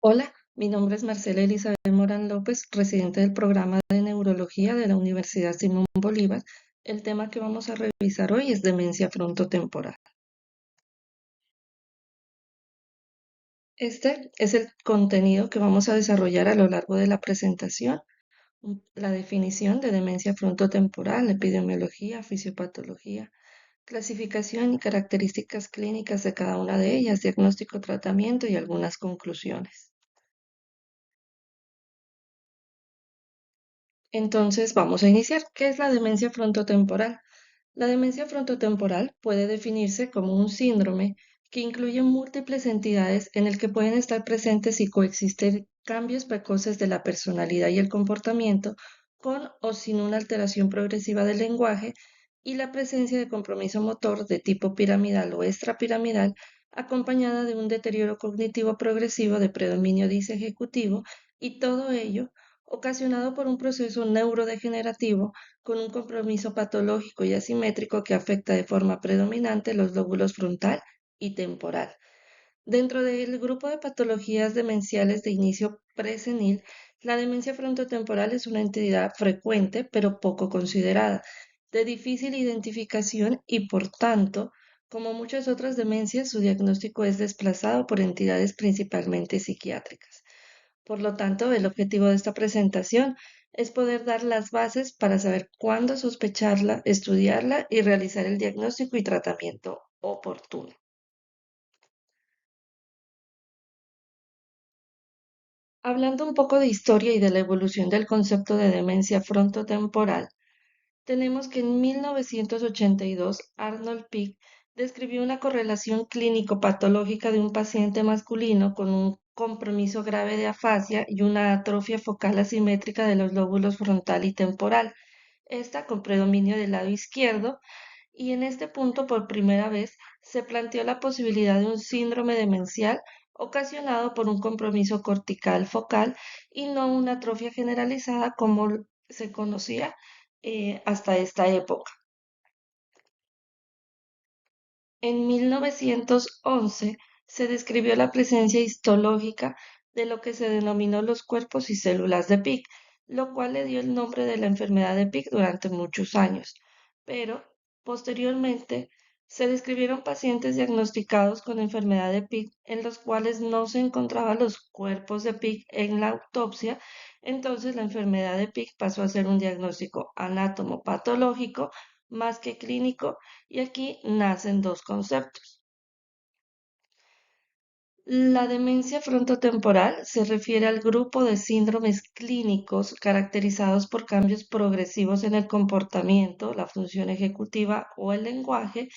Hola, mi nombre es Marcela Elizabeth Morán López, residente del programa de neurología de la Universidad Simón Bolívar. El tema que vamos a revisar hoy es demencia frontotemporal. Este es el contenido que vamos a desarrollar a lo largo de la presentación. La definición de demencia frontotemporal, epidemiología, fisiopatología, clasificación y características clínicas de cada una de ellas, diagnóstico, tratamiento y algunas conclusiones. Entonces, vamos a iniciar. ¿Qué es la demencia frontotemporal? La demencia frontotemporal puede definirse como un síndrome que incluye múltiples entidades en el que pueden estar presentes y coexistir cambios precoces de la personalidad y el comportamiento con o sin una alteración progresiva del lenguaje y la presencia de compromiso motor de tipo piramidal o extrapiramidal acompañada de un deterioro cognitivo progresivo de predominio disejecutivo y todo ello ocasionado por un proceso neurodegenerativo con un compromiso patológico y asimétrico que afecta de forma predominante los lóbulos frontal y temporal. Dentro del grupo de patologías demenciales de inicio presenil, la demencia frontotemporal es una entidad frecuente pero poco considerada, de difícil identificación y por tanto, como muchas otras demencias, su diagnóstico es desplazado por entidades principalmente psiquiátricas. Por lo tanto, el objetivo de esta presentación es poder dar las bases para saber cuándo sospecharla, estudiarla y realizar el diagnóstico y tratamiento oportuno. Hablando un poco de historia y de la evolución del concepto de demencia frontotemporal, tenemos que en 1982 Arnold Pick describió una correlación clínico-patológica de un paciente masculino con un compromiso grave de afasia y una atrofia focal asimétrica de los lóbulos frontal y temporal, esta con predominio del lado izquierdo, y en este punto por primera vez se planteó la posibilidad de un síndrome demencial ocasionado por un compromiso cortical focal y no una atrofia generalizada como se conocía hasta esta época. En 1911 se describió la presencia histológica de lo que se denominó los cuerpos y células de Pick, lo cual le dio el nombre de la enfermedad de Pick durante muchos años. Pero posteriormente se describieron pacientes diagnosticados con enfermedad de Pick en los cuales no se encontraban los cuerpos de Pick en la autopsia. Entonces la enfermedad de Pick pasó a ser un diagnóstico anátomo-patológico más que clínico y aquí nacen dos conceptos. La demencia frontotemporal se refiere al grupo de síndromes clínicos caracterizados por cambios progresivos en el comportamiento, la función ejecutiva o el lenguaje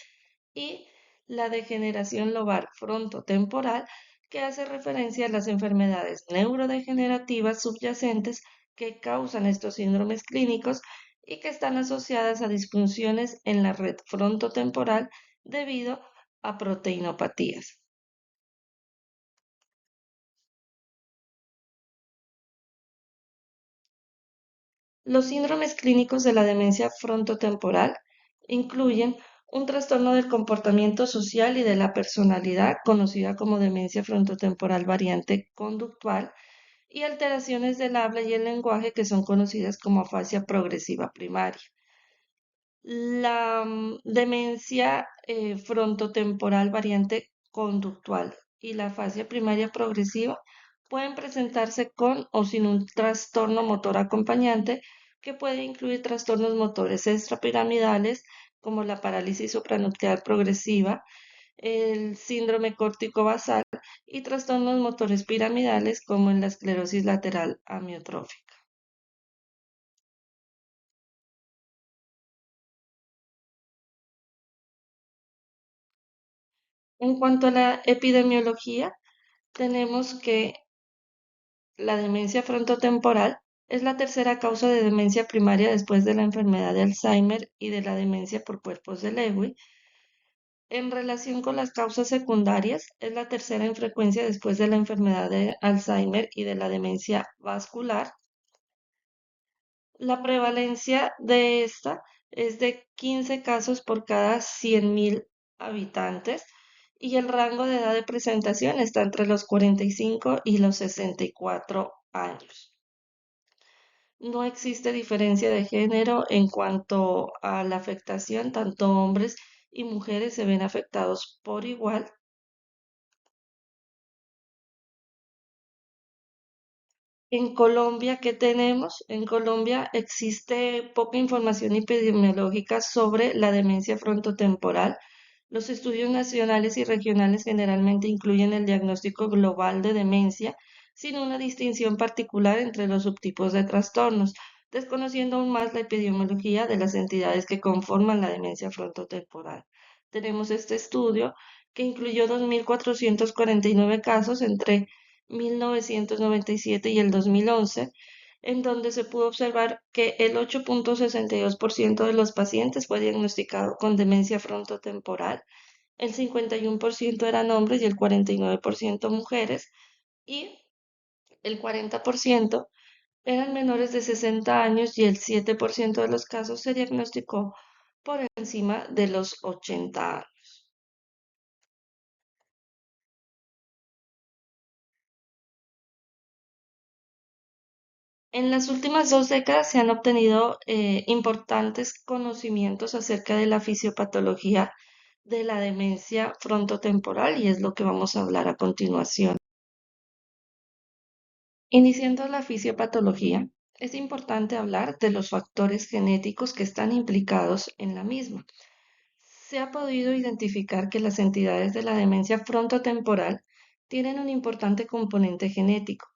y la degeneración lobar frontotemporal que hace referencia a las enfermedades neurodegenerativas subyacentes que causan estos síndromes clínicos y que están asociadas a disfunciones en la red frontotemporal debido a proteinopatías. Los síndromes clínicos de la demencia frontotemporal incluyen un trastorno del comportamiento social y de la personalidad, conocida como demencia frontotemporal variante conductual, y alteraciones del habla y el lenguaje que son conocidas como afasia progresiva primaria. La demencia frontotemporal variante conductual y la afasia primaria progresiva pueden presentarse con o sin un trastorno motor acompañante que puede incluir trastornos motores extrapiramidales como la parálisis supranuclear progresiva, el síndrome córtico basal y trastornos motores piramidales como en la esclerosis lateral amiotrófica. En cuanto a la epidemiología, tenemos que la demencia frontotemporal es la tercera causa de demencia primaria después de la enfermedad de Alzheimer y de la demencia por cuerpos de Lewy. En relación con las causas secundarias, es la tercera en frecuencia después de la enfermedad de Alzheimer y de la demencia vascular. La prevalencia de esta es de 15 casos por cada 100.000 habitantes y el rango de edad de presentación está entre los 45 y los 64 años. No existe diferencia de género en cuanto a la afectación, tanto hombres y mujeres se ven afectados por igual. En Colombia, ¿qué tenemos? En Colombia existe poca información epidemiológica sobre la demencia frontotemporal. Los estudios nacionales y regionales generalmente incluyen el diagnóstico global de demencia, sin una distinción particular entre los subtipos de trastornos, desconociendo aún más la epidemiología de las entidades que conforman la demencia frontotemporal. Tenemos este estudio que incluyó 2.449 casos entre 1997 y el 2011, en donde se pudo observar que el 8.62% de los pacientes fue diagnosticado con demencia frontotemporal, el 51% eran hombres y el 49% mujeres, y el 40% eran menores de 60 años y el 7% de los casos se diagnosticó por encima de los 80 años. En las últimas 2 décadas se han obtenido importantes conocimientos acerca de la fisiopatología de la demencia frontotemporal y es lo que vamos a hablar a continuación. Iniciando la fisiopatología, es importante hablar de los factores genéticos que están implicados en la misma. Se ha podido identificar que las entidades de la demencia frontotemporal tienen un importante componente genético.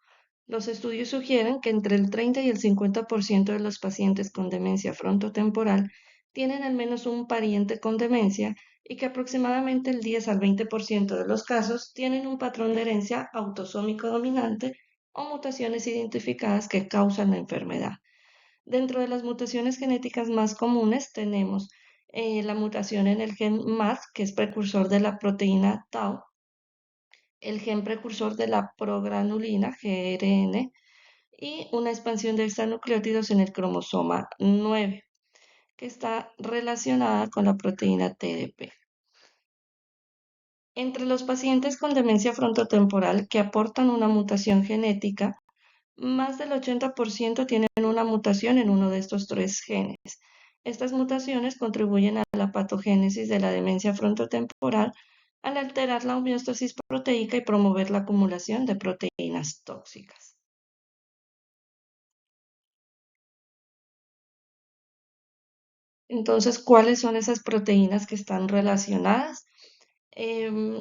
Los estudios sugieren que entre el 30 y el 50% de los pacientes con demencia frontotemporal tienen al menos un pariente con demencia y que aproximadamente el 10 al 20% de los casos tienen un patrón de herencia autosómico dominante o mutaciones identificadas que causan la enfermedad. Dentro de las mutaciones genéticas más comunes tenemos la mutación en el gen MAD, que es precursor de la proteína tau, el gen precursor de la progranulina, GRN, y una expansión de extranucleótidos en el cromosoma 9, que está relacionada con la proteína TDP. Entre los pacientes con demencia frontotemporal que aportan una mutación genética, más del 80% tienen una mutación en uno de estos 3 genes. Estas mutaciones contribuyen a la patogénesis de la demencia frontotemporal al alterar la homeostasis proteica y promover la acumulación de proteínas tóxicas. Entonces, ¿cuáles son esas proteínas que están relacionadas? Em,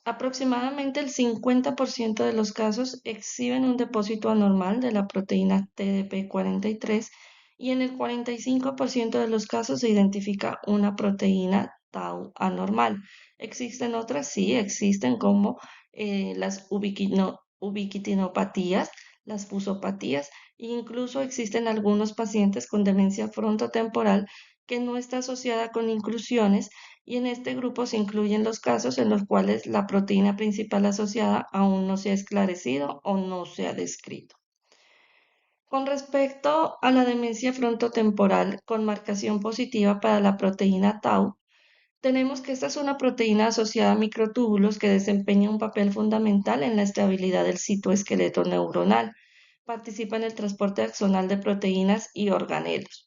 Aproximadamente el 50% de los casos exhiben un depósito anormal de la proteína TDP43 y en el 45% de los casos se identifica una proteína tau anormal. ¿Existen otras? Sí, existen como las ubiquitinopatías, las fusopatías, e incluso existen algunos pacientes con demencia frontotemporal que no está asociada con inclusiones y en este grupo se incluyen los casos en los cuales la proteína principal asociada aún no se ha esclarecido o no se ha descrito. Con respecto a la demencia frontotemporal con marcación positiva para la proteína tau, tenemos que esta es una proteína asociada a microtúbulos que desempeña un papel fundamental en la estabilidad del citoesqueleto neuronal. Participa en el transporte axonal de proteínas y organelos.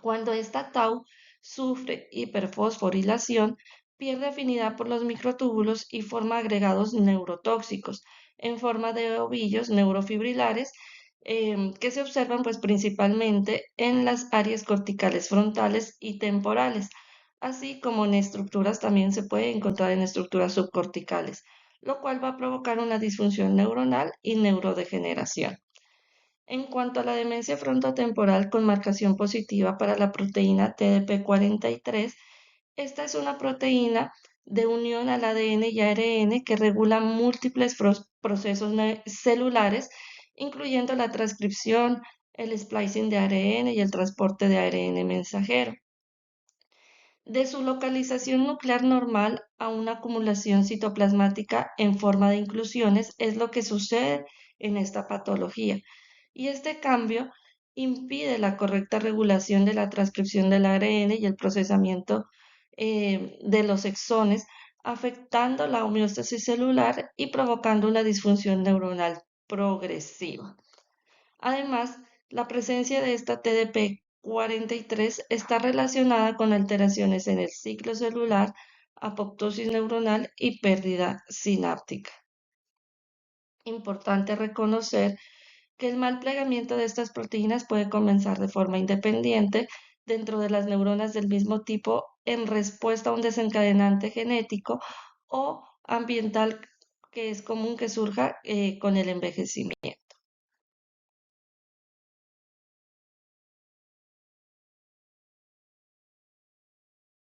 Cuando esta tau sufre hiperfosforilación, pierde afinidad por los microtúbulos y forma agregados neurotóxicos en forma de ovillos neurofibrilares que se observan pues principalmente en las áreas corticales frontales y temporales, así como en estructuras también se puede encontrar en estructuras subcorticales, lo cual va a provocar una disfunción neuronal y neurodegeneración. En cuanto a la demencia frontotemporal con marcación positiva para la proteína TDP43, esta es una proteína de unión al ADN y ARN que regula múltiples procesos celulares, incluyendo la transcripción, el splicing de ARN y el transporte de ARN mensajero. De su localización nuclear normal a una acumulación citoplasmática en forma de inclusiones es lo que sucede en esta patología. Y este cambio impide la correcta regulación de la transcripción del ARN y el procesamiento de los exones, afectando la homeostasis celular y provocando una disfunción neuronal progresiva. Además, la presencia de esta TDP-43 está relacionada con alteraciones en el ciclo celular, apoptosis neuronal y pérdida sináptica. Importante reconocer que el mal plegamiento de estas proteínas puede comenzar de forma independiente dentro de las neuronas del mismo tipo en respuesta a un desencadenante genético o ambiental que es común que surja con el envejecimiento.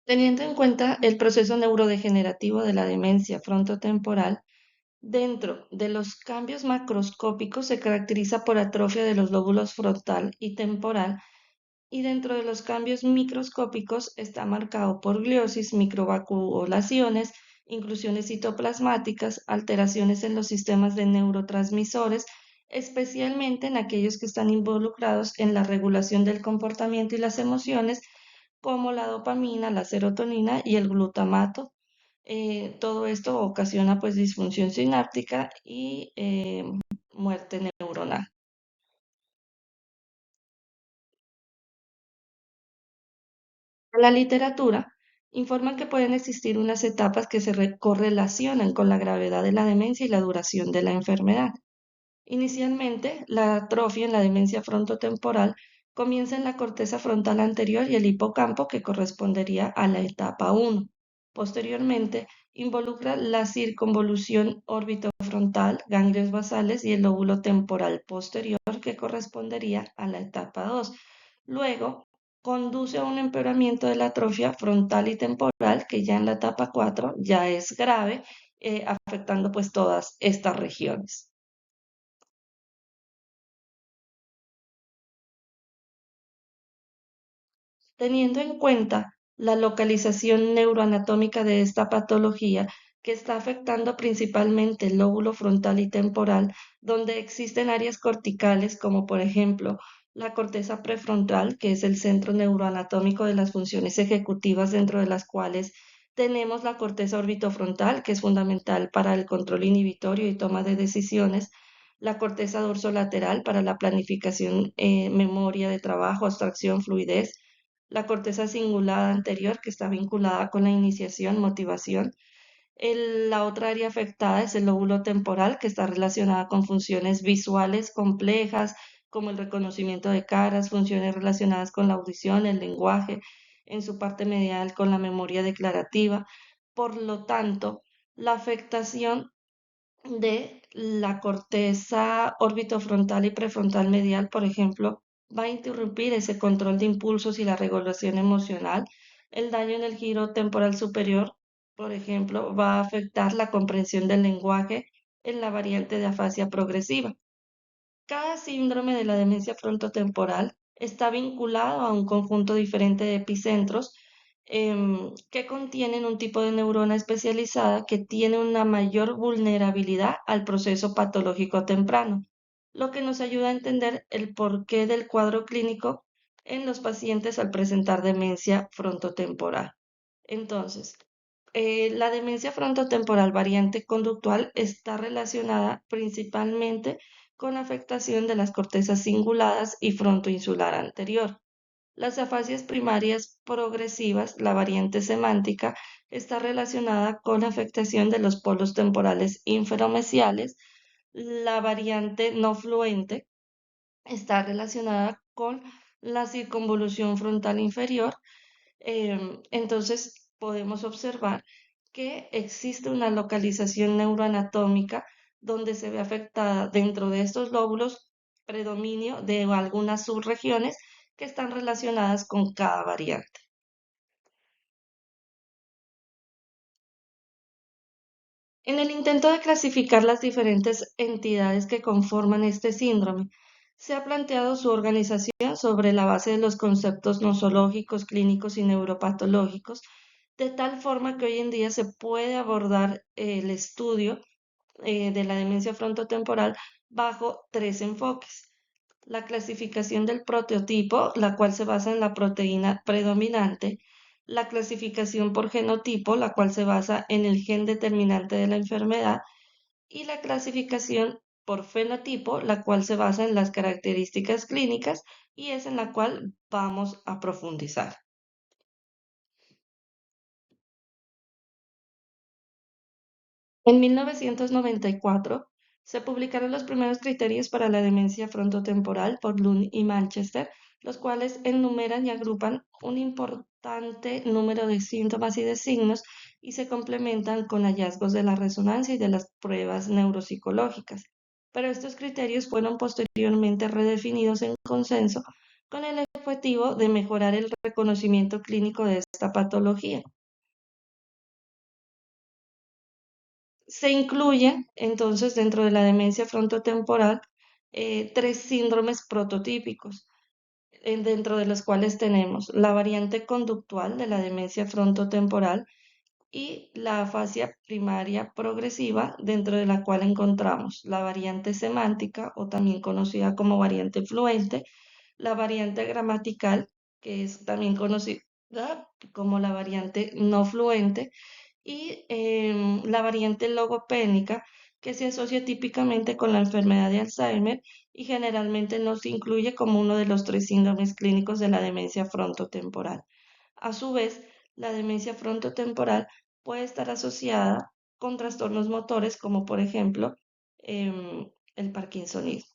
Teniendo en cuenta el proceso neurodegenerativo de la demencia frontotemporal, dentro de los cambios macroscópicos se caracteriza por atrofia de los lóbulos frontal y temporal, y dentro de los cambios microscópicos está marcado por gliosis, microvacuolaciones, inclusiones citoplasmáticas, alteraciones en los sistemas de neurotransmisores, especialmente en aquellos que están involucrados en la regulación del comportamiento y las emociones, como la dopamina, la serotonina y el glutamato. Todo esto ocasiona pues disfunción sináptica y muerte neuronal. La literatura informa que pueden existir unas etapas que se correlacionan con la gravedad de la demencia y la duración de la enfermedad. Inicialmente, la atrofia en la demencia frontotemporal comienza en la corteza frontal anterior y el hipocampo, que correspondería a la etapa 1. Posteriormente, involucra la circunvolución orbitofrontal, ganglios basales y el lóbulo temporal posterior, que correspondería a la etapa 2. Luego, conduce a un empeoramiento de la atrofia frontal y temporal, que ya en la etapa 4 ya es grave, afectando pues todas estas regiones. Teniendo en cuenta la localización neuroanatómica de esta patología, que está afectando principalmente el lóbulo frontal y temporal, donde existen áreas corticales como por ejemplo la corteza prefrontal, que es el centro neuroanatómico de las funciones ejecutivas, dentro de las cuales tenemos la corteza orbitofrontal, que es fundamental para el control inhibitorio y toma de decisiones, la corteza dorsolateral para la planificación, memoria de trabajo, abstracción, fluidez, la corteza cingulada anterior, que está vinculada con la iniciación, motivación. La otra área afectada es el lóbulo temporal, que está relacionada con funciones visuales complejas, como el reconocimiento de caras, funciones relacionadas con la audición, el lenguaje, en su parte medial con la memoria declarativa. Por lo tanto, la afectación de la corteza orbitofrontal y prefrontal medial, por ejemplo, va a interrumpir ese control de impulsos y la regulación emocional. El daño en el giro temporal superior, por ejemplo, va a afectar la comprensión del lenguaje en la variante de afasia progresiva. Cada síndrome de la demencia frontotemporal está vinculado a un conjunto diferente de epicentros, que contienen un tipo de neurona especializada que tiene una mayor vulnerabilidad al proceso patológico temprano, lo que nos ayuda a entender el porqué del cuadro clínico en los pacientes al presentar demencia frontotemporal. Entonces, la demencia frontotemporal variante conductual está relacionada principalmente con afectación de las cortezas cinguladas y frontoinsular anterior. Las afasias primarias progresivas, la variante semántica, está relacionada con afectación de los polos temporales inferomesiales. La variante no fluente está relacionada con la circunvolución frontal inferior. Entonces, podemos observar que existe una localización neuroanatómica donde se ve afectada dentro de estos lóbulos predominio de algunas subregiones que están relacionadas con cada variante. En el intento de clasificar las diferentes entidades que conforman este síndrome, se ha planteado su organización sobre la base de los conceptos nosológicos, clínicos y neuropatológicos, de tal forma que hoy en día se puede abordar el estudio de la demencia frontotemporal bajo tres enfoques. La clasificación del prototipo, la cual se basa en la proteína predominante, la clasificación por genotipo, la cual se basa en el gen determinante de la enfermedad, y la clasificación por fenotipo, la cual se basa en las características clínicas y es en la cual vamos a profundizar. En 1994 se publicaron los primeros criterios para la demencia frontotemporal por Lund y Manchester, los cuales enumeran y agrupan un importante número de síntomas y de signos y se complementan con hallazgos de la resonancia y de las pruebas neuropsicológicas. Pero estos criterios fueron posteriormente redefinidos en consenso con el objetivo de mejorar el reconocimiento clínico de esta patología. Se incluyen entonces dentro de la demencia frontotemporal tres síndromes prototípicos, dentro de los cuales tenemos la variante conductual de la demencia frontotemporal y la afasia primaria progresiva, dentro de la cual encontramos la variante semántica o también conocida como variante fluente, la variante gramatical, que es también conocida como la variante no fluente, y la variante logopénica, que se asocia típicamente con la enfermedad de Alzheimer y generalmente no se incluye como uno de los tres síndromes clínicos de la demencia frontotemporal. A su vez, la demencia frontotemporal puede estar asociada con trastornos motores como por ejemplo el parkinsonismo.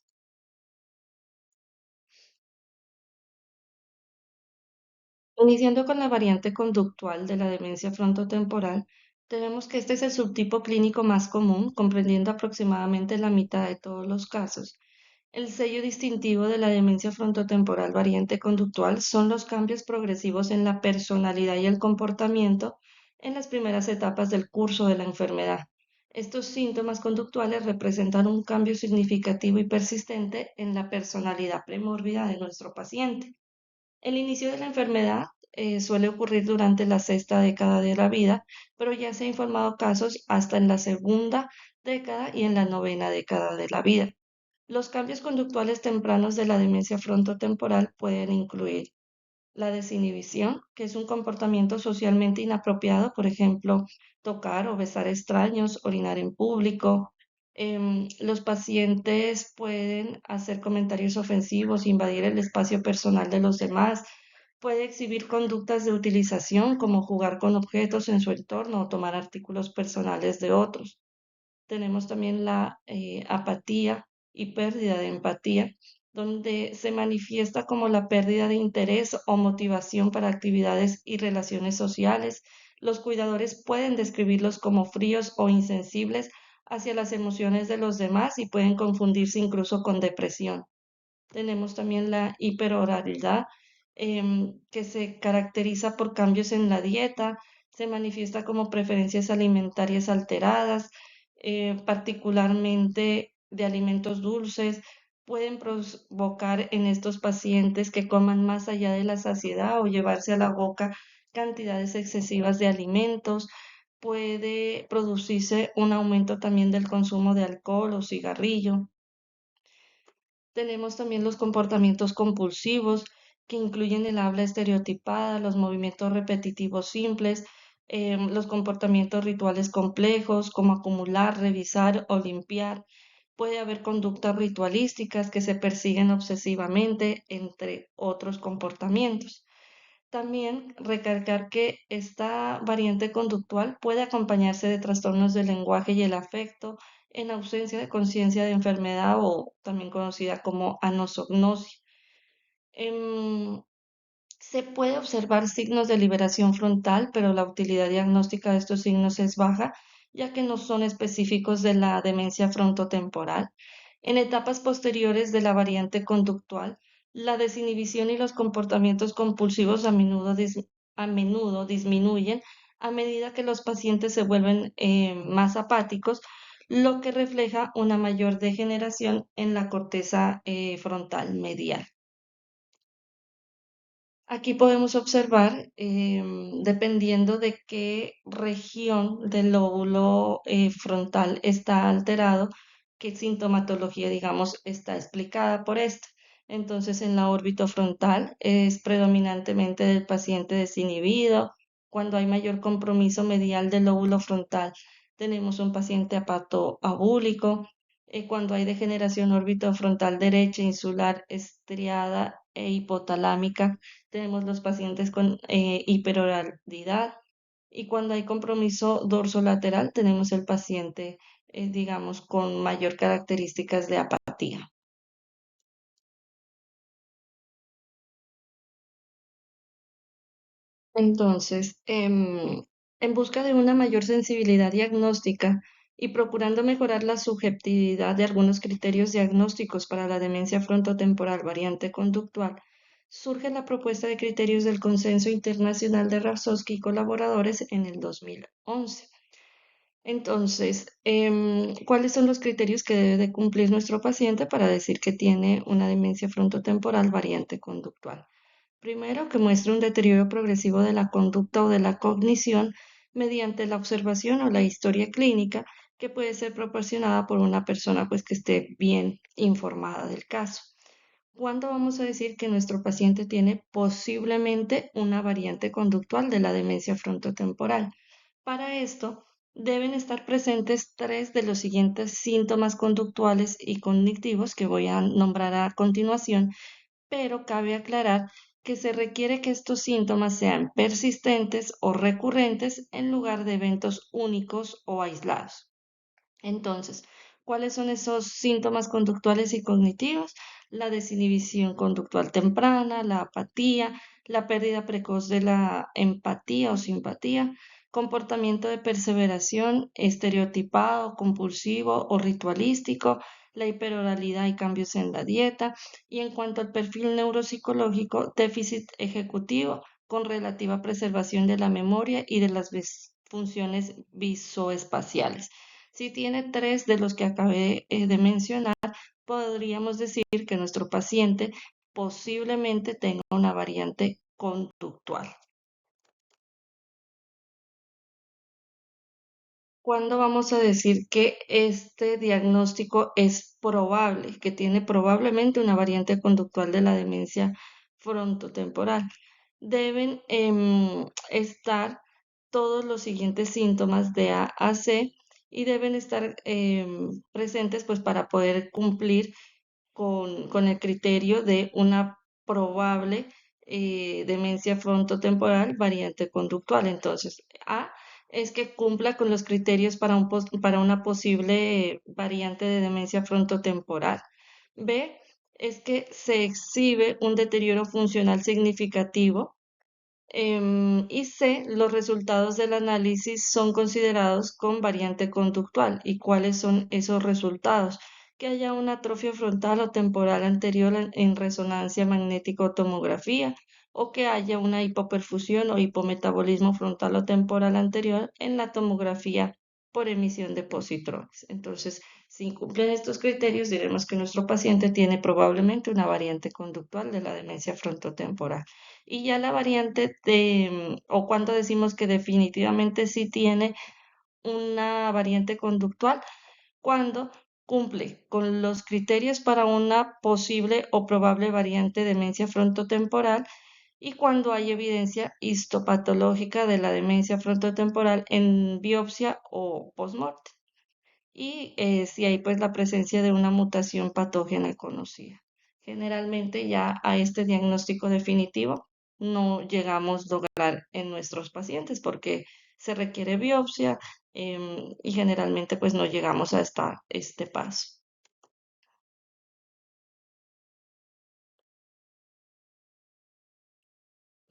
Iniciando con la variante conductual de la demencia frontotemporal, tenemos que este es el subtipo clínico más común, comprendiendo aproximadamente la mitad de todos los casos. El sello distintivo de la demencia frontotemporal variante conductual son los cambios progresivos en la personalidad y el comportamiento en las primeras etapas del curso de la enfermedad. Estos síntomas conductuales representan un cambio significativo y persistente en la personalidad premórbida de nuestro paciente. El inicio de la enfermedad suele ocurrir durante la sexta década de la vida, pero ya se han informado casos hasta en la segunda década y en la novena década de la vida. Los cambios conductuales tempranos de la demencia frontotemporal pueden incluir la desinhibición, que es un comportamiento socialmente inapropiado, por ejemplo, tocar o besar extraños, orinar en público. Los pacientes pueden hacer comentarios ofensivos, invadir el espacio personal de los demás, puede exhibir conductas de utilización como jugar con objetos en su entorno o tomar artículos personales de otros. Tenemos también la apatía y pérdida de empatía, donde se manifiesta como la pérdida de interés o motivación para actividades y relaciones sociales. Los cuidadores pueden describirlos como fríos o insensibles hacia las emociones de los demás y pueden confundirse incluso con depresión. Tenemos también la hiperoralidad, que se caracteriza por cambios en la dieta, se manifiesta como preferencias alimentarias alteradas, particularmente de alimentos dulces. Pueden provocar en estos pacientes que coman más allá de la saciedad o llevarse a la boca cantidades excesivas de alimentos. Puede producirse un aumento también del consumo de alcohol o cigarrillo. Tenemos también los comportamientos compulsivos, que incluyen el habla estereotipada, los movimientos repetitivos simples, los comportamientos rituales complejos, como acumular, revisar o limpiar. Puede haber conductas ritualísticas que se persiguen obsesivamente, entre otros comportamientos. También recalcar que esta variante conductual puede acompañarse de trastornos del lenguaje y el afecto en ausencia de conciencia de enfermedad o también conocida como anosognosia. Em, Se puede observar signos de liberación frontal, pero la utilidad diagnóstica de estos signos es baja, ya que no son específicos de la demencia frontotemporal. En etapas posteriores de la variante conductual, la desinhibición y los comportamientos compulsivos a menudo disminuyen a medida que los pacientes se vuelven más apáticos, lo que refleja una mayor degeneración en la corteza frontal medial. Aquí podemos observar, dependiendo de qué región del lóbulo frontal está alterado, qué sintomatología, digamos, está explicada por esta. Entonces, en la órbita frontal es predominantemente del paciente desinhibido, Cuando hay mayor compromiso medial del lóbulo frontal, tenemos un paciente apatoabúlico. Cuando hay degeneración orbitofrontal derecha, insular, estriada e hipotalámica, tenemos los pacientes con hiperoralidad. Y cuando hay compromiso dorsolateral, tenemos el paciente, digamos, con mayor características de apatía. Entonces, en busca de una mayor sensibilidad diagnóstica y procurando mejorar la subjetividad de algunos criterios diagnósticos para la demencia frontotemporal variante conductual, surge la propuesta de criterios del Consenso Internacional de Rafsosky y colaboradores en el 2011. Entonces, ¿cuáles son los criterios que debe de cumplir nuestro paciente para decir que tiene una demencia frontotemporal variante conductual? Primero, que muestre un deterioro progresivo de la conducta o de la cognición mediante la observación o la historia clínica que puede ser proporcionada por una persona pues que esté bien informada del caso. ¿Cuándo vamos a decir que nuestro paciente tiene posiblemente una variante conductual de la demencia frontotemporal? Para esto, deben estar presentes tres de los siguientes síntomas conductuales y cognitivos que voy a nombrar a continuación, pero cabe aclarar que se requiere que estos síntomas sean persistentes o recurrentes en lugar de eventos únicos o aislados. Entonces, ¿cuáles son esos síntomas conductuales y cognitivos? La desinhibición conductual temprana, la apatía, la pérdida precoz de la empatía o simpatía, comportamiento de perseveración estereotipado, compulsivo o ritualístico, la hiperoralidad y cambios en la dieta. Y en cuanto al perfil neuropsicológico, déficit ejecutivo con relativa preservación de la memoria y de las funciones visoespaciales. Si tiene tres de los que acabé de mencionar, podríamos decir que nuestro paciente posiblemente tenga una variante conductual. ¿Cuándo vamos a decir que este diagnóstico es probable, que tiene probablemente una variante conductual de la demencia frontotemporal? Deben estar todos los siguientes síntomas de A a C y deben estar presentes pues para poder cumplir con el criterio de una probable demencia frontotemporal variante conductual. Entonces, A es que cumpla con los criterios para, para una posible variante de demencia frontotemporal. B es que se exhibe un deterioro funcional significativo. Y C, los resultados del análisis son considerados con variante conductual. ¿Y cuáles son esos resultados? Que haya una atrofia frontal o temporal anterior en resonancia magnético-tomografía o que haya una hipoperfusión o hipometabolismo frontal o temporal anterior en la tomografía por emisión de positrones. Entonces, si cumplen estos criterios, diremos que nuestro paciente tiene probablemente una variante conductual de la demencia frontotemporal. Y ya la variante de, o cuando decimos que definitivamente sí tiene una variante conductual, cuando cumple con los criterios para una posible o probable variante de demencia frontotemporal y cuando hay evidencia histopatológica de la demencia frontotemporal en biopsia o postmortem y si hay pues la presencia de una mutación patógena conocida. Generalmente ya a este diagnóstico definitivo no llegamos a lograr en nuestros pacientes porque se requiere biopsia y generalmente pues no llegamos a este paso.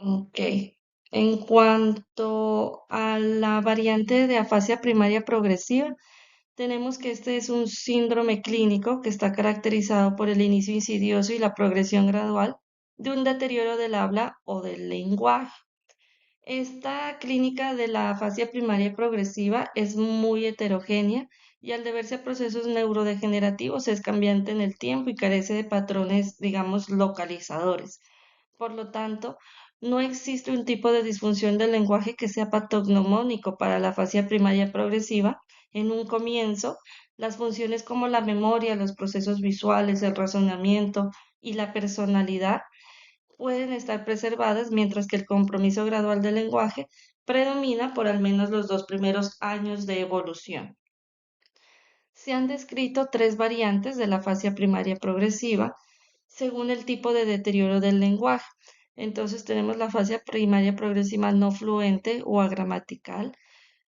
Ok. En cuanto a la variante de afasia primaria progresiva, tenemos que este es un síndrome clínico que está caracterizado por el inicio insidioso y la progresión gradual de un deterioro del habla o del lenguaje. Esta clínica de la afasia primaria progresiva es muy heterogénea y al deberse a procesos neurodegenerativos es cambiante en el tiempo y carece de patrones, digamos, localizadores. Por lo tanto, no existe un tipo de disfunción del lenguaje que sea patognomónico para la afasia primaria progresiva. En un comienzo, las funciones como la memoria, los procesos visuales, el razonamiento y la personalidad pueden estar preservadas, mientras que el compromiso gradual del lenguaje predomina por al menos los 2 primeros años de evolución. Se han descrito 3 variantes de la afasia primaria progresiva según el tipo de deterioro del lenguaje. Entonces tenemos la afasia primaria progresiva no fluente o agramatical,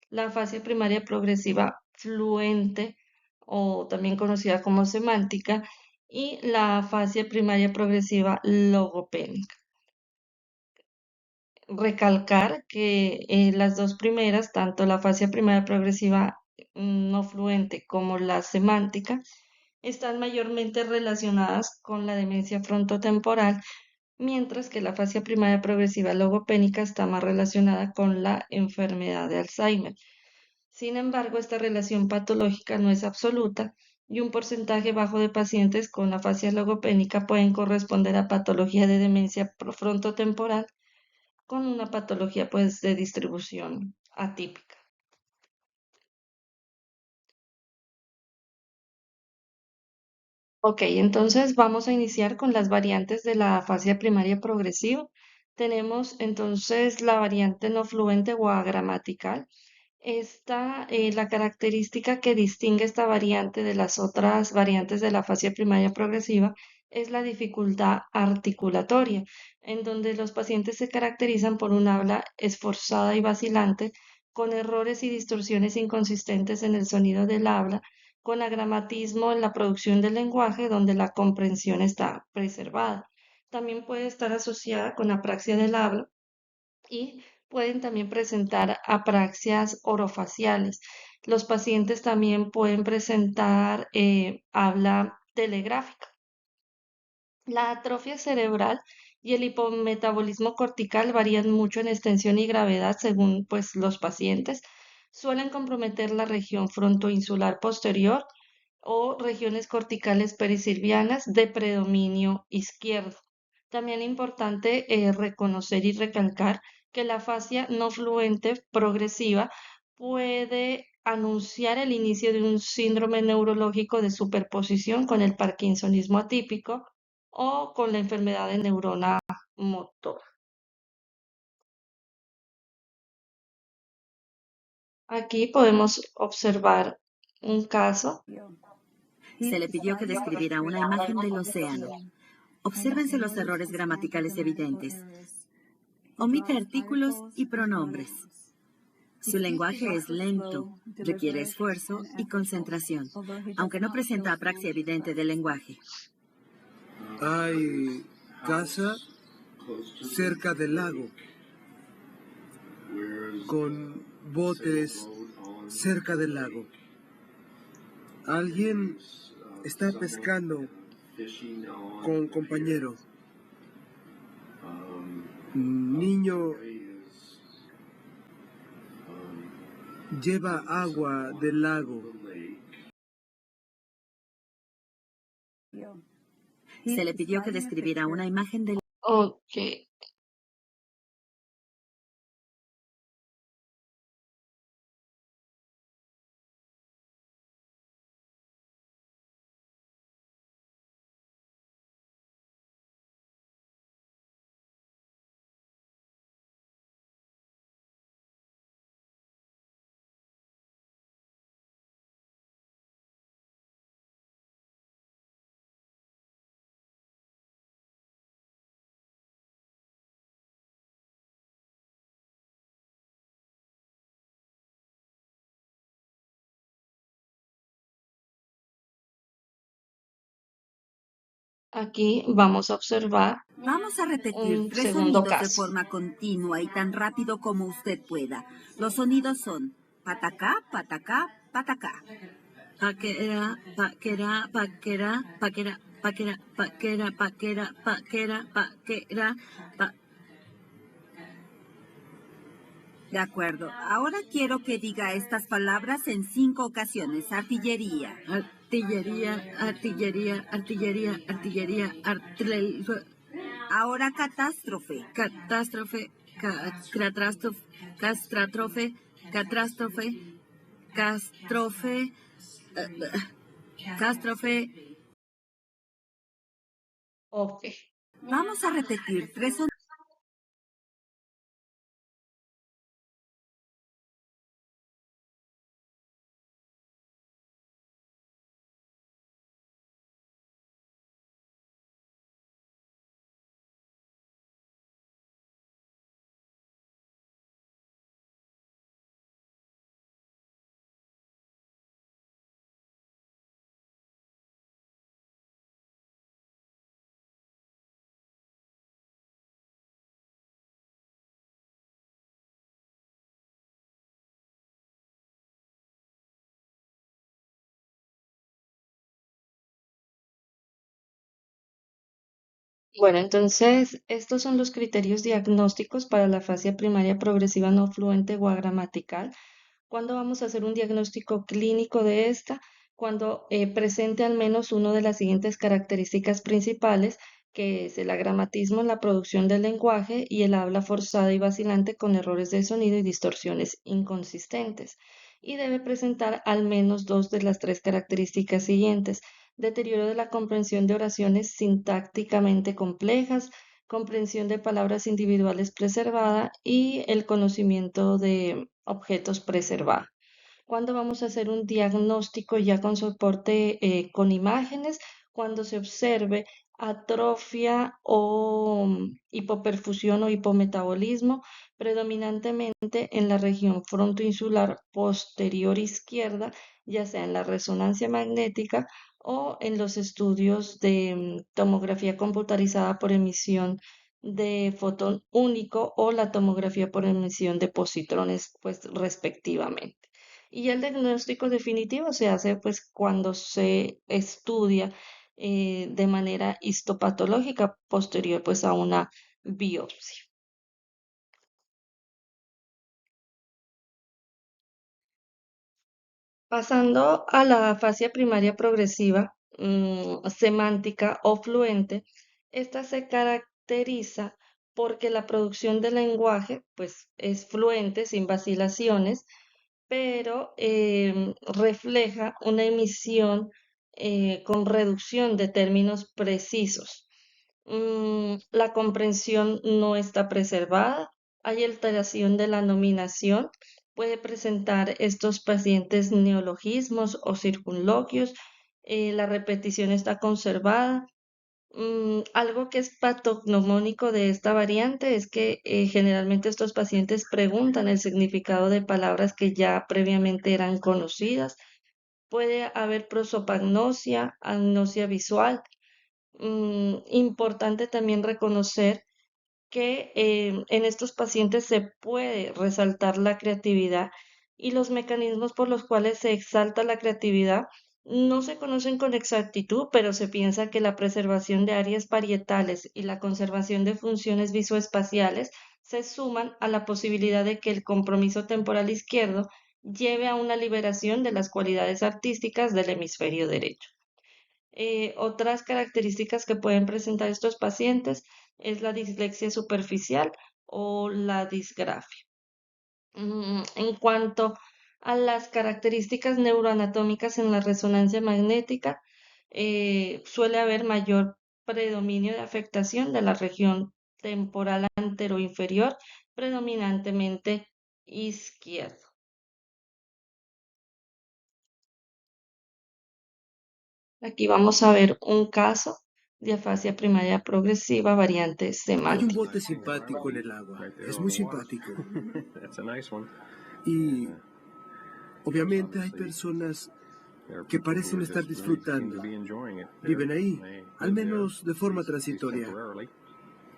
la afasia primaria progresiva fluente o también conocida como semántica y la afasia primaria progresiva logopénica. Recalcar que las 2 primeras, tanto la afasia primaria progresiva no fluente como la semántica, están mayormente relacionadas con la demencia frontotemporal, mientras que la afasia primaria progresiva logopénica está más relacionada con la enfermedad de Alzheimer. Sin embargo, esta relación patológica no es absoluta y un porcentaje bajo de pacientes con afasia logopénica pueden corresponder a patología de demencia frontotemporal con una patología pues de distribución atípica. Ok, entonces vamos a iniciar con las variantes de la afasia primaria progresiva. Tenemos entonces la variante no fluente o agramatical. La característica que distingue esta variante de las otras variantes de la afasia primaria progresiva es la dificultad articulatoria, en donde los pacientes se caracterizan por un habla esforzada y vacilante, con errores y distorsiones inconsistentes en el sonido del habla, con agramatismo en la producción del lenguaje, donde la comprensión está preservada. También puede estar asociada con apraxia del habla y pueden también presentar apraxias orofaciales. Los pacientes también pueden presentar habla telegráfica. La atrofia cerebral y el hipometabolismo cortical varían mucho en extensión y gravedad según pues, los pacientes. Suelen comprometer la región frontoinsular posterior o regiones corticales perisilvianas de predominio izquierdo. También es importante reconocer y recalcar que la fascia no fluente progresiva puede anunciar el inicio de un síndrome neurológico de superposición con el parkinsonismo atípico o con la enfermedad de neurona motor. Aquí podemos observar un caso. Se le pidió que describiera una imagen del océano. Obsérvense los errores gramaticales evidentes. Omite artículos y pronombres. Su lenguaje es lento, requiere esfuerzo y concentración, aunque no presenta apraxia evidente del lenguaje. Hay casa cerca del lago, con botes cerca del lago. Alguien está pescando con un compañero. Niño lleva agua del lago. Se le pidió que describiera una imagen del... Ok, aquí vamos a observar Vamos a repetir un 3 segundo sonidos de caso. forma continua y tan rápido como usted pueda. Los sonidos son patacá, patacá, patacá. Paquera, paquera, paquera, paquera, paquera, paquera, paquera, paquera, paquera, pa... De acuerdo. Ahora quiero que diga estas palabras en 5 ocasiones. Artillería. Artillería, artillería, artillería, artillería, artillería. Ahora catástrofe. Catástrofe, catástrofe, catástrofe, catástrofe, catástrofe, catástrofe. Ok, Vamos a repetir 3 sonidos. Bueno, entonces estos son los criterios diagnósticos para la fascia primaria progresiva no fluente o agramatical. ¿Cuándo vamos a hacer un diagnóstico clínico de esta? Cuando presente al menos una de las siguientes características principales, que es el agramatismo en la producción del lenguaje y el habla forzada y vacilante con errores de sonido y distorsiones inconsistentes. Y debe presentar al menos dos de las tres características siguientes: deterioro de la comprensión de oraciones sintácticamente complejas, comprensión de palabras individuales preservada y el conocimiento de objetos preservados. Cuando vamos a hacer un diagnóstico ya con soporte con imágenes, cuando se observe atrofia o hipoperfusión o hipometabolismo, predominantemente en la región frontoinsular posterior izquierda, ya sea en la resonancia magnética o en los estudios de tomografía computarizada por emisión de fotón único o la tomografía por emisión de positrones, pues respectivamente. Y el diagnóstico definitivo se hace pues cuando se estudia de manera histopatológica posterior pues a una biopsia. Pasando a la fascia primaria progresiva, semántica o fluente, esta se caracteriza porque la producción del lenguaje pues es fluente, sin vacilaciones, pero refleja una emisión con reducción de términos precisos. La comprensión no está preservada, hay alteración de la nominación, puede presentar estos pacientes neologismos o circunloquios, la repetición está conservada. Algo que es patognomónico de esta variante es que generalmente estos pacientes preguntan el significado de palabras que ya previamente eran conocidas. Puede haber prosopagnosia, agnosia visual. Importante también reconocer que en estos pacientes se puede resaltar la creatividad y los mecanismos por los cuales se exalta la creatividad no se conocen con exactitud, pero se piensa que la preservación de áreas parietales y la conservación de funciones visoespaciales se suman a la posibilidad de que el compromiso temporal izquierdo lleve a una liberación de las cualidades artísticas del hemisferio derecho. Otras características que pueden presentar estos pacientes es la dislexia superficial o la disgrafia. En cuanto a las características neuroanatómicas en la resonancia magnética, suele haber mayor predominio de afectación de la región temporal anteroinferior, predominantemente izquierda. Aquí vamos a ver un caso de afasia primaria progresiva variante Hay un semántica. bote simpático en el agua. Es muy simpático. Y obviamente hay personas que parecen estar disfrutando. Viven ahí, al menos de forma transitoria.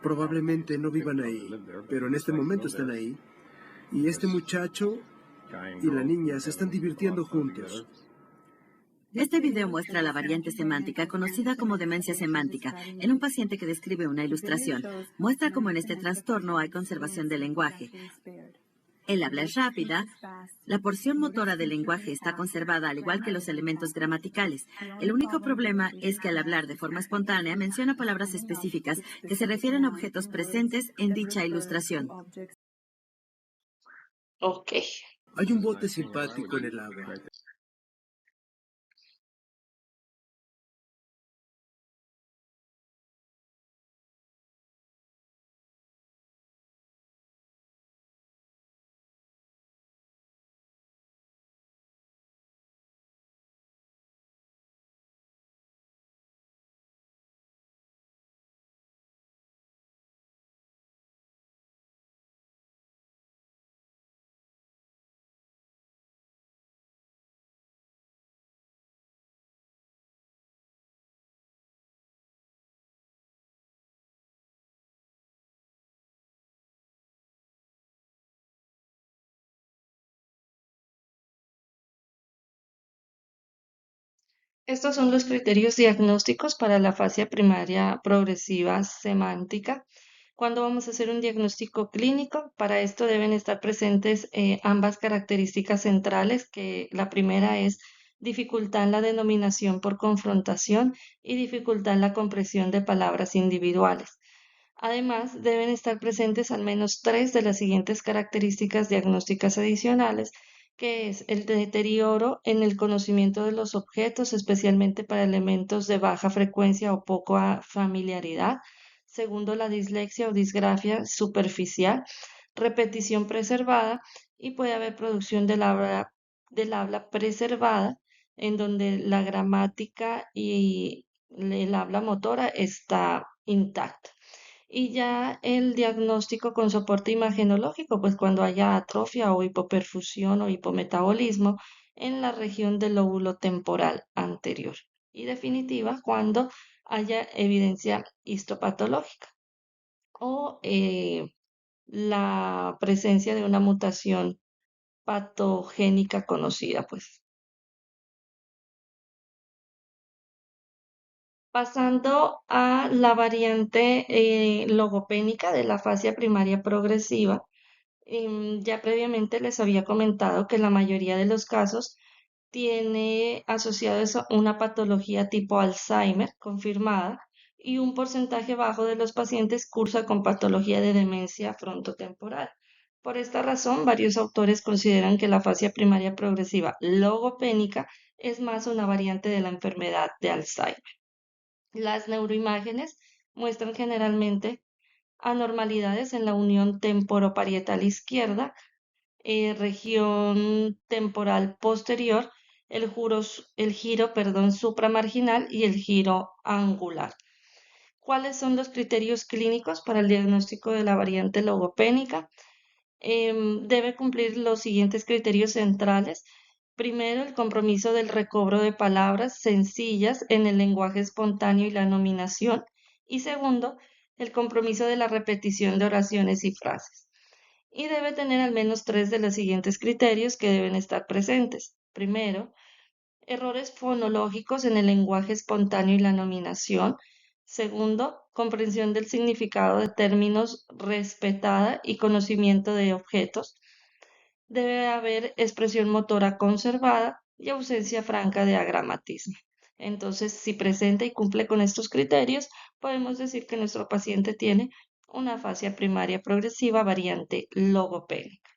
Probablemente no vivan ahí, pero en este momento están ahí. Y este muchacho y la niña se están divirtiendo juntos. Este video muestra la variante semántica conocida como demencia semántica en un paciente que describe una ilustración. Muestra cómo en este trastorno hay conservación del lenguaje. El habla es rápida, la porción motora del lenguaje está conservada al igual que los elementos gramaticales. El único problema es que al hablar de forma espontánea menciona palabras específicas que se refieren a objetos presentes en dicha ilustración. Ok. Hay un bote simpático en el agua. Estos son los criterios diagnósticos para la fascia primaria progresiva semántica. Cuando vamos a hacer un diagnóstico clínico, para esto deben estar presentes ambas características centrales, que la primera es dificultad en la denominación por confrontación y dificultad en la comprensión de palabras individuales. Además, deben estar presentes al menos tres de las siguientes características diagnósticas adicionales, que es el deterioro en el conocimiento de los objetos, especialmente para elementos de baja frecuencia o poca familiaridad. Segundo, la dislexia o disgrafia superficial, repetición preservada y puede haber producción del habla preservada, en donde la gramática y el habla motora está intacta. Y ya el diagnóstico con soporte imagenológico, pues cuando haya atrofia o hipoperfusión o hipometabolismo en la región del lóbulo temporal anterior. Y definitiva, cuando haya evidencia histopatológica o la presencia de una mutación patogénica conocida, pues. Pasando a la variante logopénica de la fascia primaria progresiva. Ya previamente les había comentado que la mayoría de los casos tiene asociado eso una patología tipo Alzheimer confirmada y un porcentaje bajo de los pacientes cursa con patología de demencia frontotemporal. Por esta razón, varios autores consideran que la fascia primaria progresiva logopénica es más una variante de la enfermedad de Alzheimer. Las neuroimágenes muestran generalmente anormalidades en la unión temporoparietal izquierda, región temporal posterior, el giro, perdón, supramarginal y el giro angular. ¿Cuáles son los criterios clínicos para el diagnóstico de la variante logopénica? Debe cumplir los siguientes criterios centrales. Primero, el compromiso del recobro de palabras sencillas en el lenguaje espontáneo y la nominación. Y segundo, el compromiso de la repetición de oraciones y frases. Y debe tener al menos tres de los siguientes criterios que deben estar presentes. Primero, errores fonológicos en el lenguaje espontáneo y la nominación. Segundo, comprensión del significado de términos respetada y conocimiento de objetos. Debe haber expresión motora conservada y ausencia franca de agramatismo. Entonces, si presenta y cumple con estos criterios, podemos decir que nuestro paciente tiene una fascia primaria progresiva variante logopénica.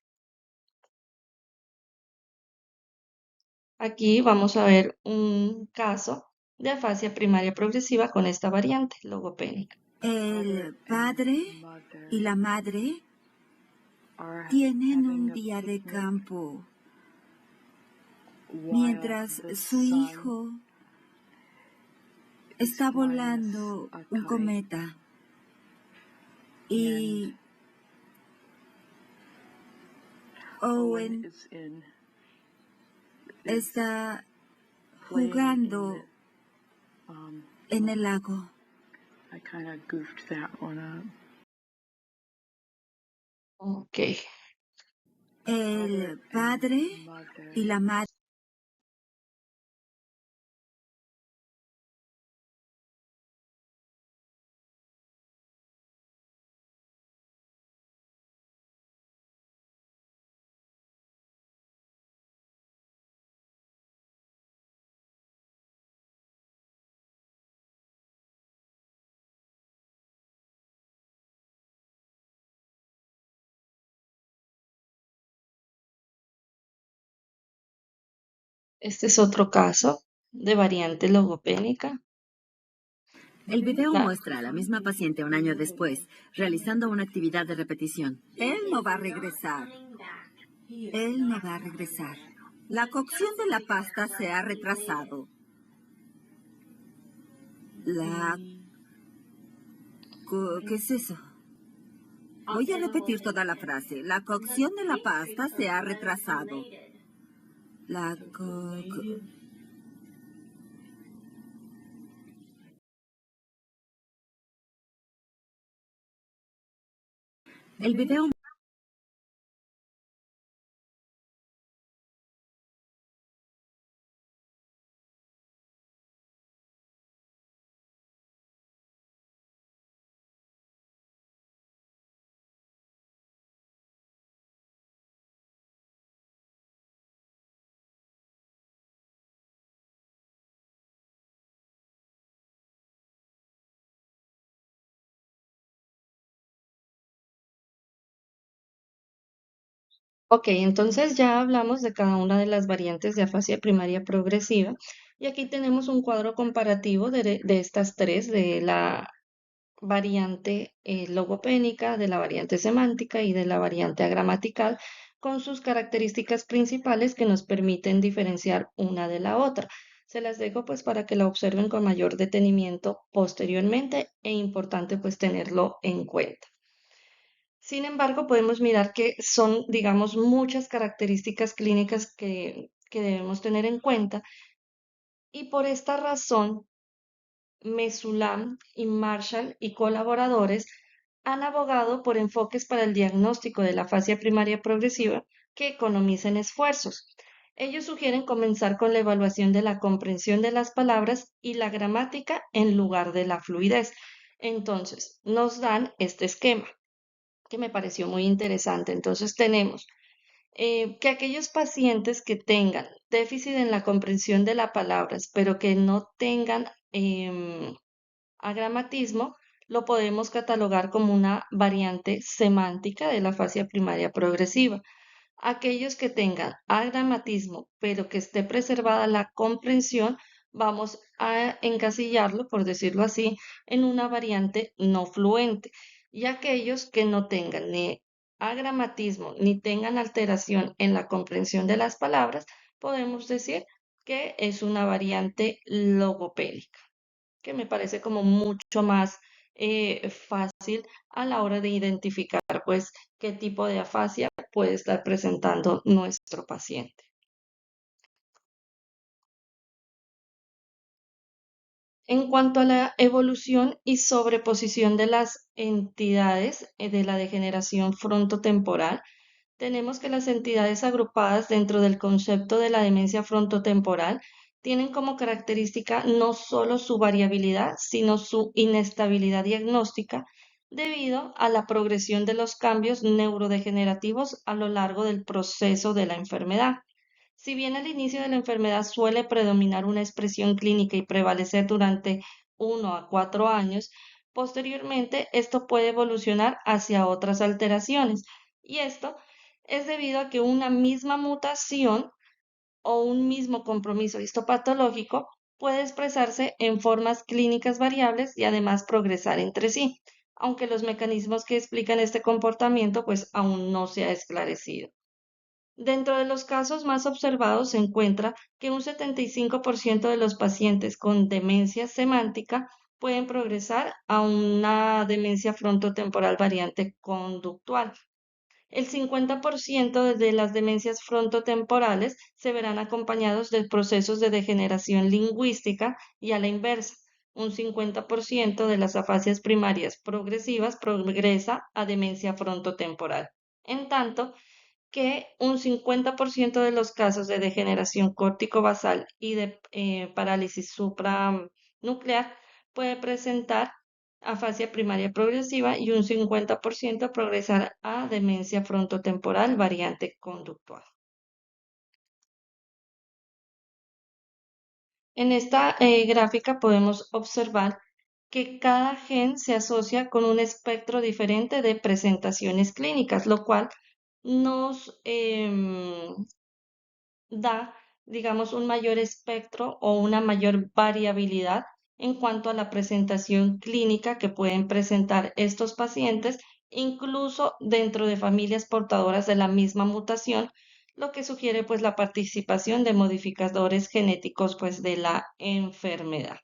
Aquí vamos a ver un caso de afasia primaria progresiva con esta variante logopénica. El padre y la madre tienen un día de campo mientras su hijo está volando un cometa y Owen está jugando en el lago. Ok, El padre y la madre este es otro caso de variante logopénica. El video La- muestra a la misma paciente un año después, realizando una actividad de repetición. Él no va a regresar. Él no va a regresar. La cocción de la pasta se ha retrasado. ¿Qué es eso? Voy a repetir toda la frase. La cocción de la pasta se ha retrasado. El video Ok, entonces ya hablamos de cada una de las variantes de afasia primaria progresiva y aquí tenemos un cuadro comparativo de estas tres, de la variante logopénica, de la variante semántica y de la variante agramatical, con sus características principales que nos permiten diferenciar una de la otra. Se las dejo pues para que la observen con mayor detenimiento posteriormente e importante pues tenerlo en cuenta. Sin embargo, podemos mirar que son, digamos, muchas características clínicas que debemos tener en cuenta y por esta razón Mesulam y Marshall y colaboradores han abogado por enfoques para el diagnóstico de la afasia primaria progresiva que economicen esfuerzos. Ellos sugieren comenzar con la evaluación de la comprensión de las palabras y la gramática en lugar de la fluidez. Entonces, nos dan este esquema que me pareció muy interesante. Entonces, tenemos que aquellos pacientes que tengan déficit en la comprensión de las palabras, pero que no tengan agramatismo, lo podemos catalogar como una variante semántica de la afasia primaria progresiva. Aquellos que tengan agramatismo, pero que esté preservada la comprensión, vamos a encasillarlo, por decirlo así, en una variante no fluente. Y aquellos que no tengan ni agramatismo ni tengan alteración en la comprensión de las palabras, podemos decir que es una variante logopédica, que me parece como mucho más fácil a la hora de identificar, pues, qué tipo de afasia puede estar presentando nuestro paciente. En cuanto a la evolución y sobreposición de las entidades de la degeneración frontotemporal, tenemos que las entidades agrupadas dentro del concepto de la demencia frontotemporal tienen como característica no solo su variabilidad, sino su inestabilidad diagnóstica debido a la progresión de los cambios neurodegenerativos a lo largo del proceso de la enfermedad. Si bien al inicio de la enfermedad suele predominar una expresión clínica y prevalecer durante 1 a 4 años, posteriormente esto puede evolucionar hacia otras alteraciones. Y esto es debido a que una misma mutación o un mismo compromiso histopatológico puede expresarse en formas clínicas variables y además progresar entre sí, aunque los mecanismos que explican este comportamiento pues aún no se ha esclarecido. Dentro de los casos más observados se encuentra que un 75% de los pacientes con demencia semántica pueden progresar a una demencia frontotemporal variante conductual. El 50% de las demencias frontotemporales se verán acompañados de procesos de degeneración lingüística y a la inversa. Un 50% de las afasias primarias progresivas progresa a demencia frontotemporal. En tanto, que un 50% de los casos de degeneración córtico-basal y de parálisis supranuclear puede presentar afasia primaria progresiva y un 50% progresar a demencia frontotemporal variante conductual. En esta gráfica podemos observar que cada gen se asocia con un espectro diferente de presentaciones clínicas, lo cual nos da, digamos, un mayor espectro o una mayor variabilidad en cuanto a la presentación clínica que pueden presentar estos pacientes, incluso dentro de familias portadoras de la misma mutación, lo que sugiere pues la participación de modificadores genéticos pues de la enfermedad.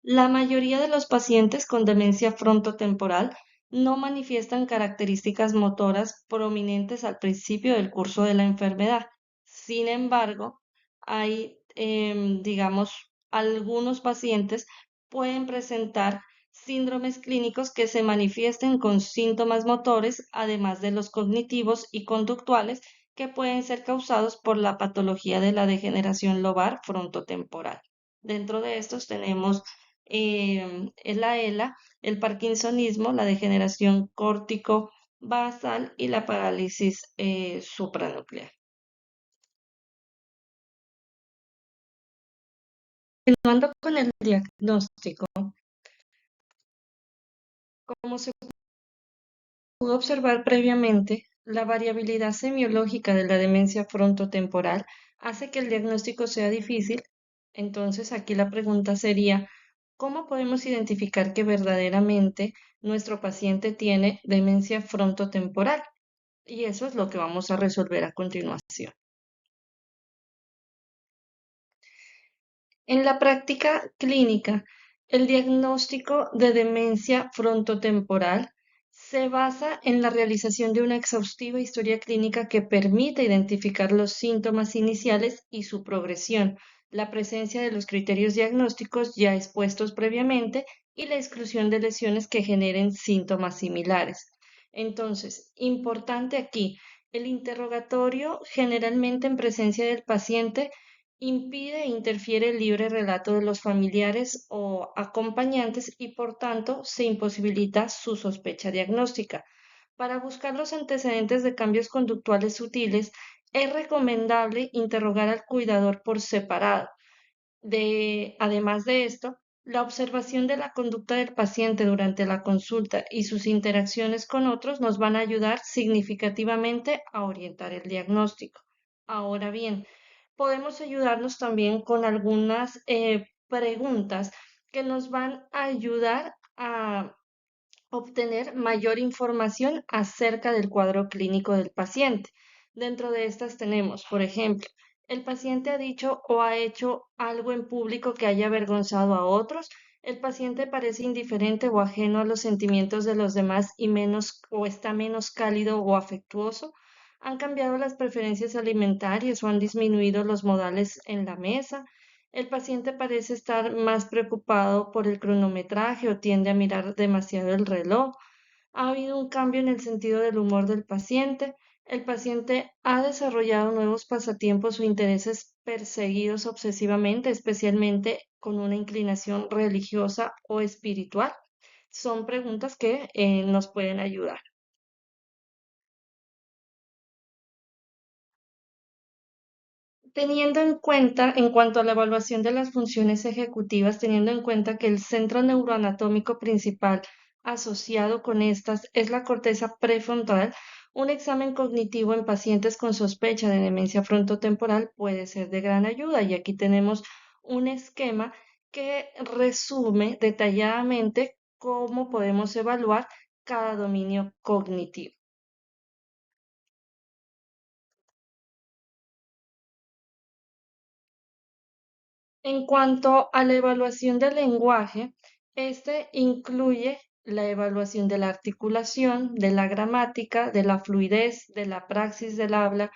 La mayoría de los pacientes con demencia frontotemporal no manifiestan características motoras prominentes al principio del curso de la enfermedad. Sin embargo, hay, digamos, algunos pacientes pueden presentar síndromes clínicos que se manifiesten con síntomas motores, además de los cognitivos y conductuales, que pueden ser causados por la patología de la degeneración lobar frontotemporal. Dentro de estos tenemos la ELA, el parkinsonismo, la degeneración córtico-basal y la parálisis supranuclear. Continuando con el diagnóstico, Como se pudo observar previamente, la variabilidad semiológica de la demencia frontotemporal hace que el diagnóstico sea difícil. Entonces, aquí la pregunta sería, ¿cómo podemos identificar que verdaderamente nuestro paciente tiene demencia frontotemporal? Y eso es lo que vamos a resolver a continuación. En la práctica clínica, el diagnóstico de demencia frontotemporal se basa en la realización de una exhaustiva historia clínica que permite identificar los síntomas iniciales y su progresión, la presencia de los criterios diagnósticos ya expuestos previamente y la exclusión de lesiones que generen síntomas similares. Entonces, importante aquí, el interrogatorio generalmente en presencia del paciente impide e interfiere el libre relato de los familiares o acompañantes y por tanto se imposibilita su sospecha diagnóstica. Para buscar los antecedentes de cambios conductuales sutiles, es recomendable interrogar al cuidador por separado. Además de esto, la observación de la conducta del paciente durante la consulta y sus interacciones con otros nos van a ayudar significativamente a orientar el diagnóstico. Ahora bien, podemos ayudarnos también con algunas preguntas que nos van a ayudar a obtener mayor información acerca del cuadro clínico del paciente. Dentro de estas tenemos, por ejemplo, el paciente ha dicho o ha hecho algo en público que haya avergonzado a otros. El paciente parece indiferente o ajeno a los sentimientos de los demás y menos o está menos cálido o afectuoso. Han cambiado las preferencias alimentarias o han disminuido los modales en la mesa. El paciente parece estar más preocupado por el cronometraje o tiende a mirar demasiado el reloj. Ha habido un cambio en el sentido del humor del paciente. El paciente ha desarrollado nuevos pasatiempos o intereses perseguidos obsesivamente, especialmente con una inclinación religiosa o espiritual. Son preguntas que nos pueden ayudar. Teniendo en cuenta, en cuanto a la evaluación de las funciones ejecutivas, teniendo en cuenta que el centro neuroanatómico principal asociado con estas es la corteza prefrontal, un examen cognitivo en pacientes con sospecha de demencia frontotemporal puede ser de gran ayuda. Y aquí tenemos un esquema que resume detalladamente cómo podemos evaluar cada dominio cognitivo. En cuanto a la evaluación del lenguaje, este incluye la evaluación de la articulación, de la gramática, de la fluidez, de la praxis del habla,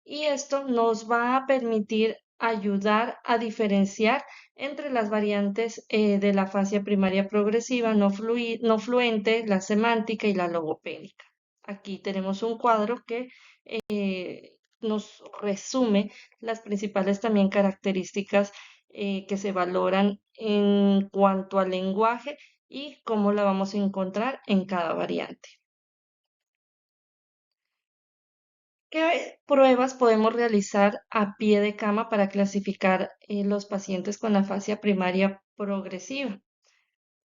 y esto nos va a permitir ayudar a diferenciar entre las variantes de la afasia primaria progresiva no fluente, la semántica y la logopédica. Aquí tenemos un cuadro que nos resume las principales también características que se valoran en cuanto al lenguaje y cómo la vamos a encontrar en cada variante. ¿Qué pruebas podemos realizar a pie de cama para clasificar los pacientes con afasia primaria progresiva?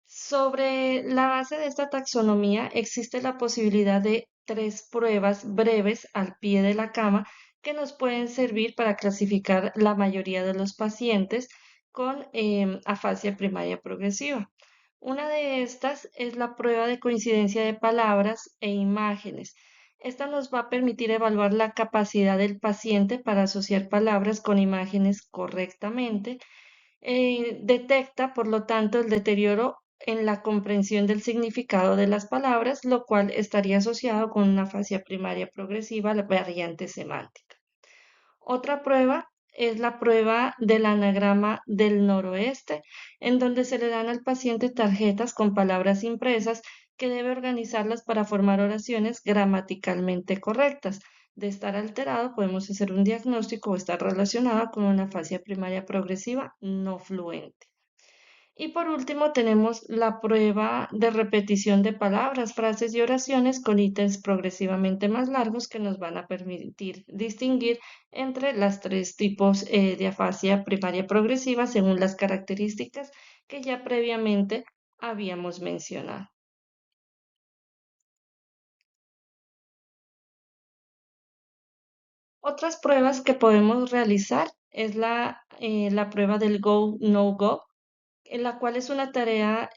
Sobre la base de esta taxonomía, existe la posibilidad de 3 pruebas breves al pie de la cama que nos pueden servir para clasificar la mayoría de los pacientes con afasia primaria progresiva. Una de estas es la prueba de coincidencia de palabras e imágenes. Esta nos va a permitir evaluar la capacidad del paciente para asociar palabras con imágenes correctamente. Detecta, por lo tanto, el deterioro en la comprensión del significado de las palabras, lo cual estaría asociado con una afasia primaria progresiva, la variante semántica. Otra prueba es la prueba del anagrama del noroeste, en donde se le dan al paciente tarjetas con palabras impresas que debe organizarlas para formar oraciones gramaticalmente correctas. De estar alterado, podemos hacer un diagnóstico o estar relacionado con una afasia primaria progresiva no fluente. Y por último, tenemos la prueba de repetición de palabras, frases y oraciones con ítems progresivamente más largos que nos van a permitir distinguir entre las 3 tipos de afasia primaria progresiva según las características que ya previamente habíamos mencionado. Otras pruebas que podemos realizar es la prueba del Go, No Go, en la cual es una tarea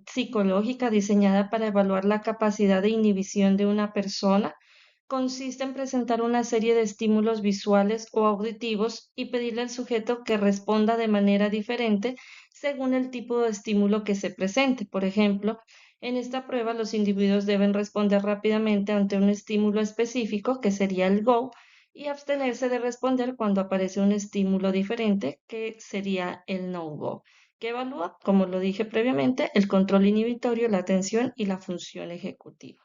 psicológica diseñada para evaluar la capacidad de inhibición de una persona. Consiste en presentar una serie de estímulos visuales o auditivos y pedirle al sujeto que responda de manera diferente según el tipo de estímulo que se presente. Por ejemplo, en esta prueba los individuos deben responder rápidamente ante un estímulo específico, que sería el Go, y abstenerse de responder cuando aparece un estímulo diferente, que sería el No-Go, que evalúa, como lo dije previamente, el control inhibitorio, la atención y la función ejecutiva.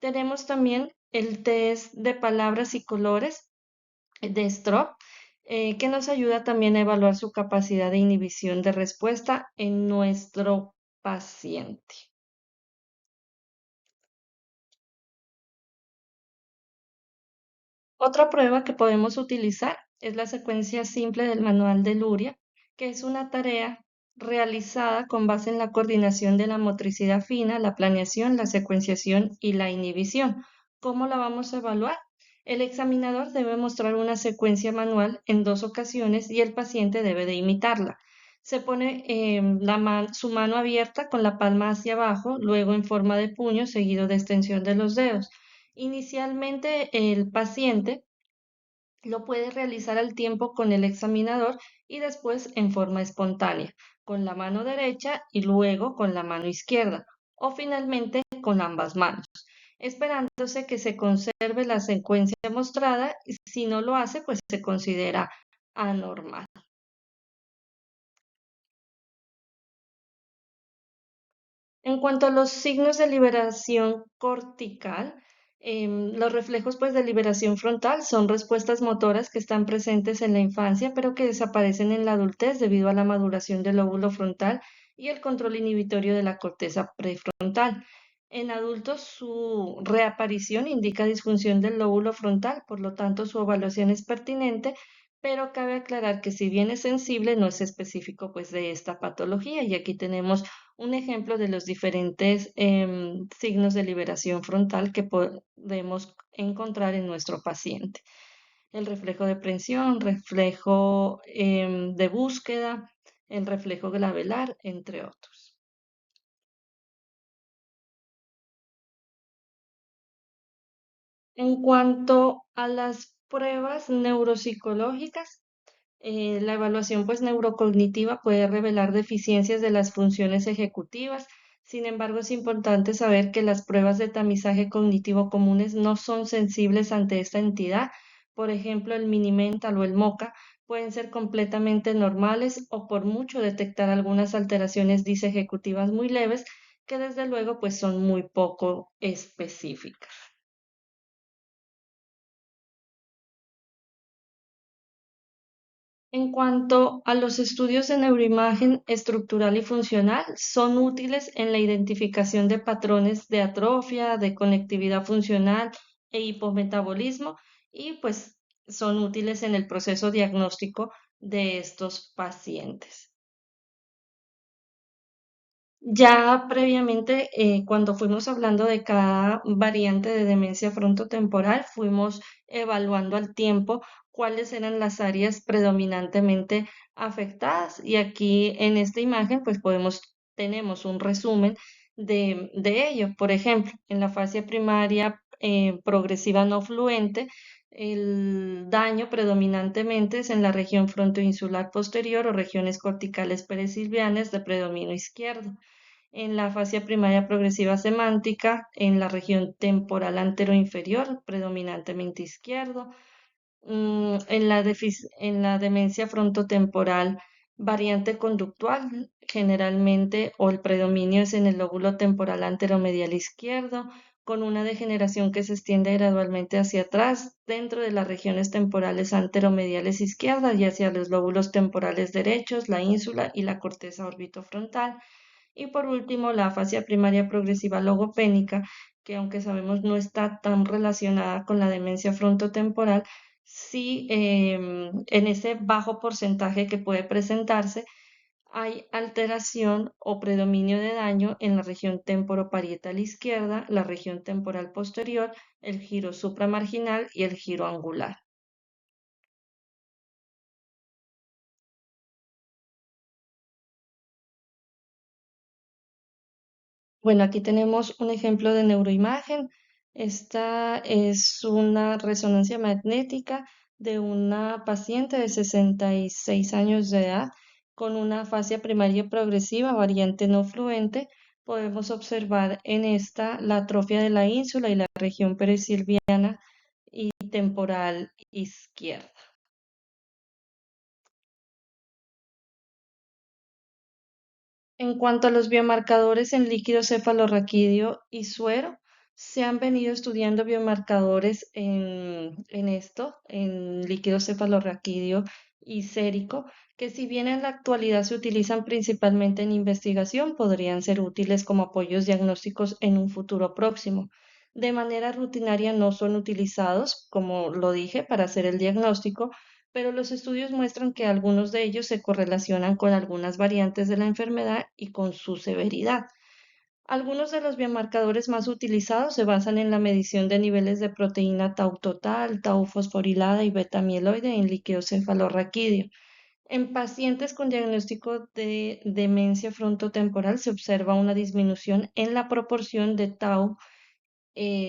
Tenemos también el test de palabras y colores de Stroop, que nos ayuda también a evaluar su capacidad de inhibición de respuesta en nuestro paciente. Otra prueba que podemos utilizar es la secuencia simple del manual de Luria, que es una tarea realizada con base en la coordinación de la motricidad fina, la planeación, la secuenciación y la inhibición. ¿Cómo la vamos a evaluar? El examinador debe mostrar una secuencia manual en 2 ocasiones y el paciente debe de imitarla. Se pone su mano abierta con la palma hacia abajo, luego en forma de puño, seguido de extensión de los dedos. Inicialmente, el paciente lo puede realizar al tiempo con el examinador y después en forma espontánea, con la mano derecha y luego con la mano izquierda, o finalmente con ambas manos, esperándose que se conserve la secuencia mostrada, y si no lo hace, pues se considera anormal. En cuanto a los signos de liberación cortical, los reflejos pues, de liberación frontal son respuestas motoras que están presentes en la infancia, pero que desaparecen en la adultez debido a la maduración del lóbulo frontal y el control inhibitorio de la corteza prefrontal. En adultos, su reaparición indica disfunción del lóbulo frontal, por lo tanto, su evaluación es pertinente, pero cabe aclarar que si bien es sensible, no es específico pues, de esta patología. Y aquí tenemos un ejemplo de los diferentes signos de liberación frontal que podemos encontrar en nuestro paciente. El reflejo de prensión, reflejo de búsqueda, el reflejo glabelar, entre otros. En cuanto a las pruebas neuropsicológicas, la evaluación pues, neurocognitiva puede revelar deficiencias de las funciones ejecutivas. Sin embargo, es importante saber que las pruebas de tamizaje cognitivo comunes no son sensibles ante esta entidad. Por ejemplo, el Mini-Mental o el MoCA pueden ser completamente normales o por mucho detectar algunas alteraciones disejecutivas muy leves que desde luego pues, son muy poco específicas. En cuanto a los estudios de neuroimagen estructural y funcional, son útiles en la identificación de patrones de atrofia, de conectividad funcional e hipometabolismo y pues son útiles en el proceso diagnóstico de estos pacientes. Ya previamente, cuando fuimos hablando de cada variante de demencia frontotemporal, fuimos evaluando al tiempo cuáles eran las áreas predominantemente afectadas. Y aquí en esta imagen, pues tenemos un resumen de ello. Por ejemplo, en la fase primaria progresiva no fluente, el daño predominantemente es en la región frontoinsular posterior o regiones corticales perisylvianas de predominio izquierdo. En la fascia primaria progresiva semántica, en la región temporal anteroinferior, predominantemente izquierdo. En la demencia frontotemporal, variante conductual, generalmente, o el predominio es en el lóbulo temporal anteromedial izquierdo, con una degeneración que se extiende gradualmente hacia atrás, dentro de las regiones temporales anteromediales izquierdas y hacia los lóbulos temporales derechos, la ínsula y la corteza orbitofrontal. Y por último, la afasia primaria progresiva logopénica, que aunque sabemos no está tan relacionada con la demencia frontotemporal, sí en ese bajo porcentaje que puede presentarse hay alteración o predominio de daño en la región temporoparietal izquierda, la región temporal posterior, el giro supramarginal y el giro angular. Bueno, aquí tenemos un ejemplo de neuroimagen. Esta es una resonancia magnética de una paciente de 66 años de edad con una fascia primaria progresiva, variante no fluente. Podemos observar en esta la atrofia de la ínsula y la región perisilviana y temporal izquierda. En cuanto a los biomarcadores en líquido cefalorraquídeo y suero, se han venido estudiando biomarcadores en líquido cefalorraquídeo y sérico, que si bien en la actualidad se utilizan principalmente en investigación, podrían ser útiles como apoyos diagnósticos en un futuro próximo. De manera rutinaria no son utilizados, como lo dije, para hacer el diagnóstico, pero los estudios muestran que algunos de ellos se correlacionan con algunas variantes de la enfermedad y con su severidad. Algunos de los biomarcadores más utilizados se basan en la medición de niveles de proteína tau total, tau fosforilada y beta mieloide en líquido cefalorraquídeo. En pacientes con diagnóstico de demencia frontotemporal se observa una disminución en la proporción de tau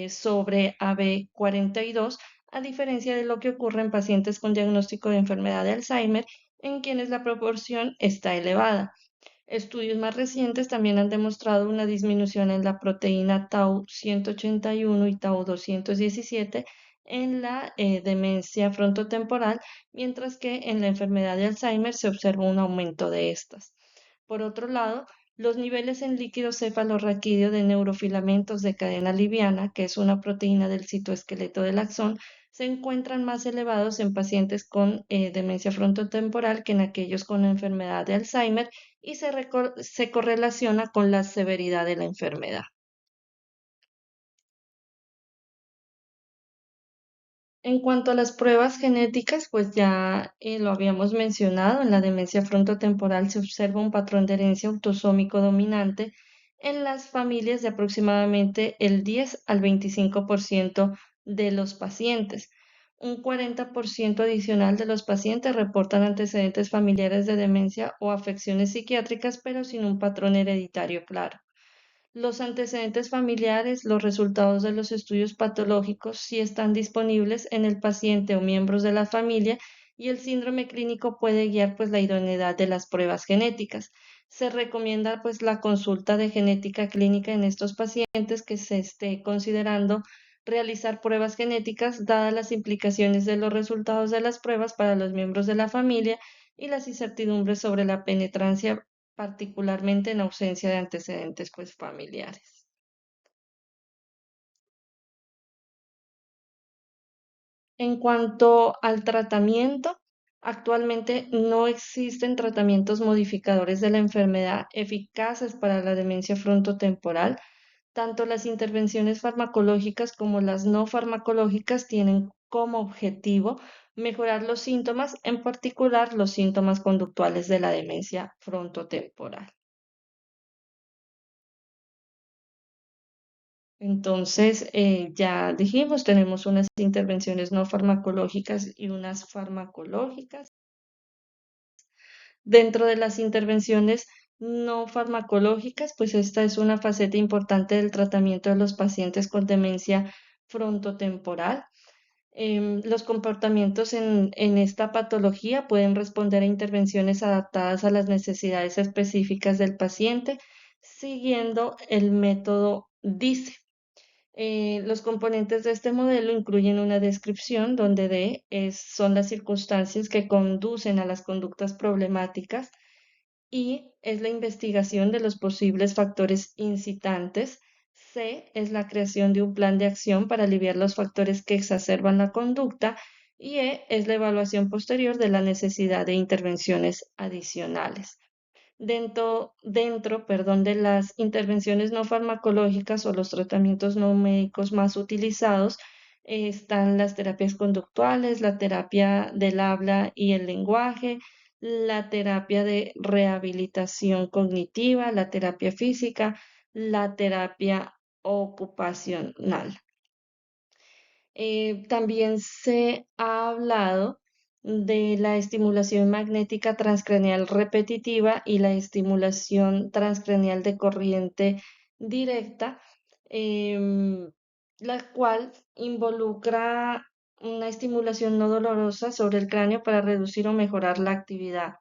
sobre AB42, a diferencia de lo que ocurre en pacientes con diagnóstico de enfermedad de Alzheimer, en quienes la proporción está elevada. Estudios más recientes también han demostrado una disminución en la proteína tau 181 y tau 217 en la demencia frontotemporal, mientras que en la enfermedad de Alzheimer se observa un aumento de estas. Por otro lado, los niveles en líquido cefalorraquídeo de neurofilamentos de cadena liviana, que es una proteína del citoesqueleto del axón, se encuentran más elevados en pacientes con demencia frontotemporal que en aquellos con enfermedad de Alzheimer y se correlaciona con la severidad de la enfermedad. En cuanto a las pruebas genéticas, pues ya lo habíamos mencionado, en la demencia frontotemporal se observa un patrón de herencia autosómico dominante en las familias de aproximadamente el 10 al 25% de los pacientes. Un 40% adicional de los pacientes reportan antecedentes familiares de demencia o afecciones psiquiátricas, pero sin un patrón hereditario claro. Los antecedentes familiares, los resultados de los estudios patológicos, si están disponibles en el paciente o miembros de la familia, y el síndrome clínico puede guiar pues la idoneidad de las pruebas genéticas. Se recomienda pues la consulta de genética clínica en estos pacientes que se esté considerando realizar pruebas genéticas dadas las implicaciones de los resultados de las pruebas para los miembros de la familia y las incertidumbres sobre la penetrancia particularmente en ausencia de antecedentes pues familiares. En cuanto al tratamiento, actualmente no existen tratamientos modificadores de la enfermedad eficaces para la demencia frontotemporal. Tanto las intervenciones farmacológicas como las no farmacológicas tienen como objetivo mejorar los síntomas, en particular los síntomas conductuales de la demencia frontotemporal. Entonces, ya dijimos, tenemos unas intervenciones no farmacológicas y unas farmacológicas. Dentro de las intervenciones no farmacológicas, pues esta es una faceta importante del tratamiento de los pacientes con demencia frontotemporal. Los comportamientos en esta patología pueden responder a intervenciones adaptadas a las necesidades específicas del paciente, siguiendo el método DICE. Los componentes de este modelo incluyen una descripción donde son las circunstancias que conducen a las conductas problemáticas, I es la investigación de los posibles factores incitantes, C es la creación de un plan de acción para aliviar los factores que exacerban la conducta y E es la evaluación posterior de la necesidad de intervenciones adicionales. Dentro, de las intervenciones no farmacológicas o los tratamientos no médicos más utilizados, están las terapias conductuales, la terapia del habla y el lenguaje, la terapia de rehabilitación cognitiva, la terapia física, la terapia ocupacional. También se ha hablado de la estimulación magnética transcraneal repetitiva y la estimulación transcraneal de corriente directa, em, la cual involucra una estimulación no dolorosa sobre el cráneo para reducir o mejorar la actividad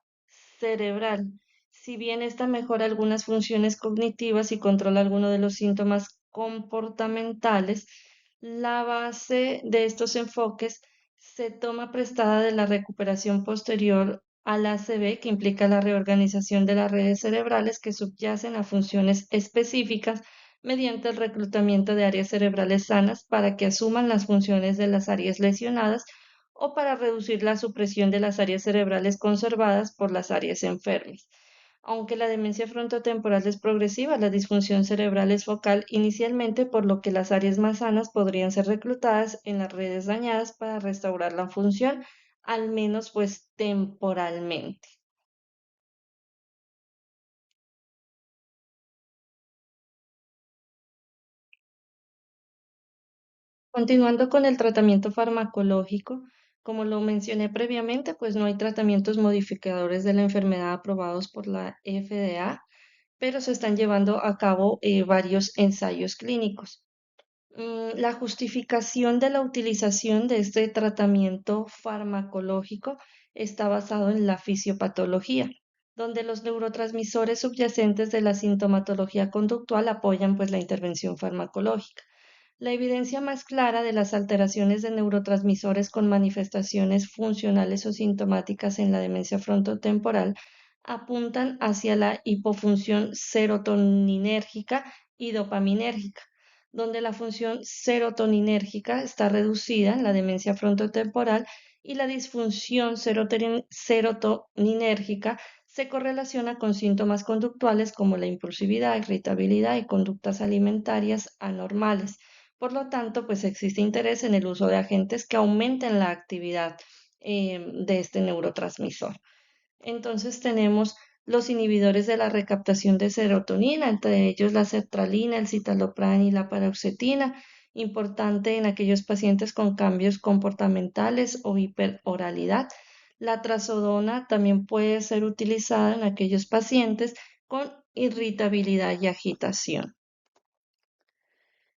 cerebral. Si bien esta mejora algunas funciones cognitivas y controla algunos de los síntomas comportamentales, la base de estos enfoques se toma prestada de la recuperación posterior al ACV, que implica la reorganización de las redes cerebrales que subyacen a funciones específicas mediante el reclutamiento de áreas cerebrales sanas para que asuman las funciones de las áreas lesionadas o para reducir la supresión de las áreas cerebrales conservadas por las áreas enfermas. Aunque la demencia frontotemporal es progresiva, la disfunción cerebral es focal inicialmente, por lo que las áreas más sanas podrían ser reclutadas en las redes dañadas para restaurar la función, al menos pues temporalmente. Continuando con el tratamiento farmacológico, como lo mencioné previamente, pues no hay tratamientos modificadores de la enfermedad aprobados por la FDA, pero se están llevando a cabo varios ensayos clínicos. La justificación de la utilización de este tratamiento farmacológico está basado en la fisiopatología, donde los neurotransmisores subyacentes de la sintomatología conductual apoyan pues la intervención farmacológica. La evidencia más clara de las alteraciones de neurotransmisores con manifestaciones funcionales o sintomáticas en la demencia frontotemporal apuntan hacia la hipofunción serotoninérgica y dopaminérgica, donde la función serotoninérgica está reducida en la demencia frontotemporal y la disfunción serotoninérgica se correlaciona con síntomas conductuales como la impulsividad, irritabilidad y conductas alimentarias anormales. Por lo tanto, pues existe interés en el uso de agentes que aumenten la actividad de este neurotransmisor. Entonces tenemos los inhibidores de la recaptación de serotonina, entre ellos la sertralina, el citalopram y la paroxetina, importante en aquellos pacientes con cambios comportamentales o hiperoralidad. La trazodona también puede ser utilizada en aquellos pacientes con irritabilidad y agitación.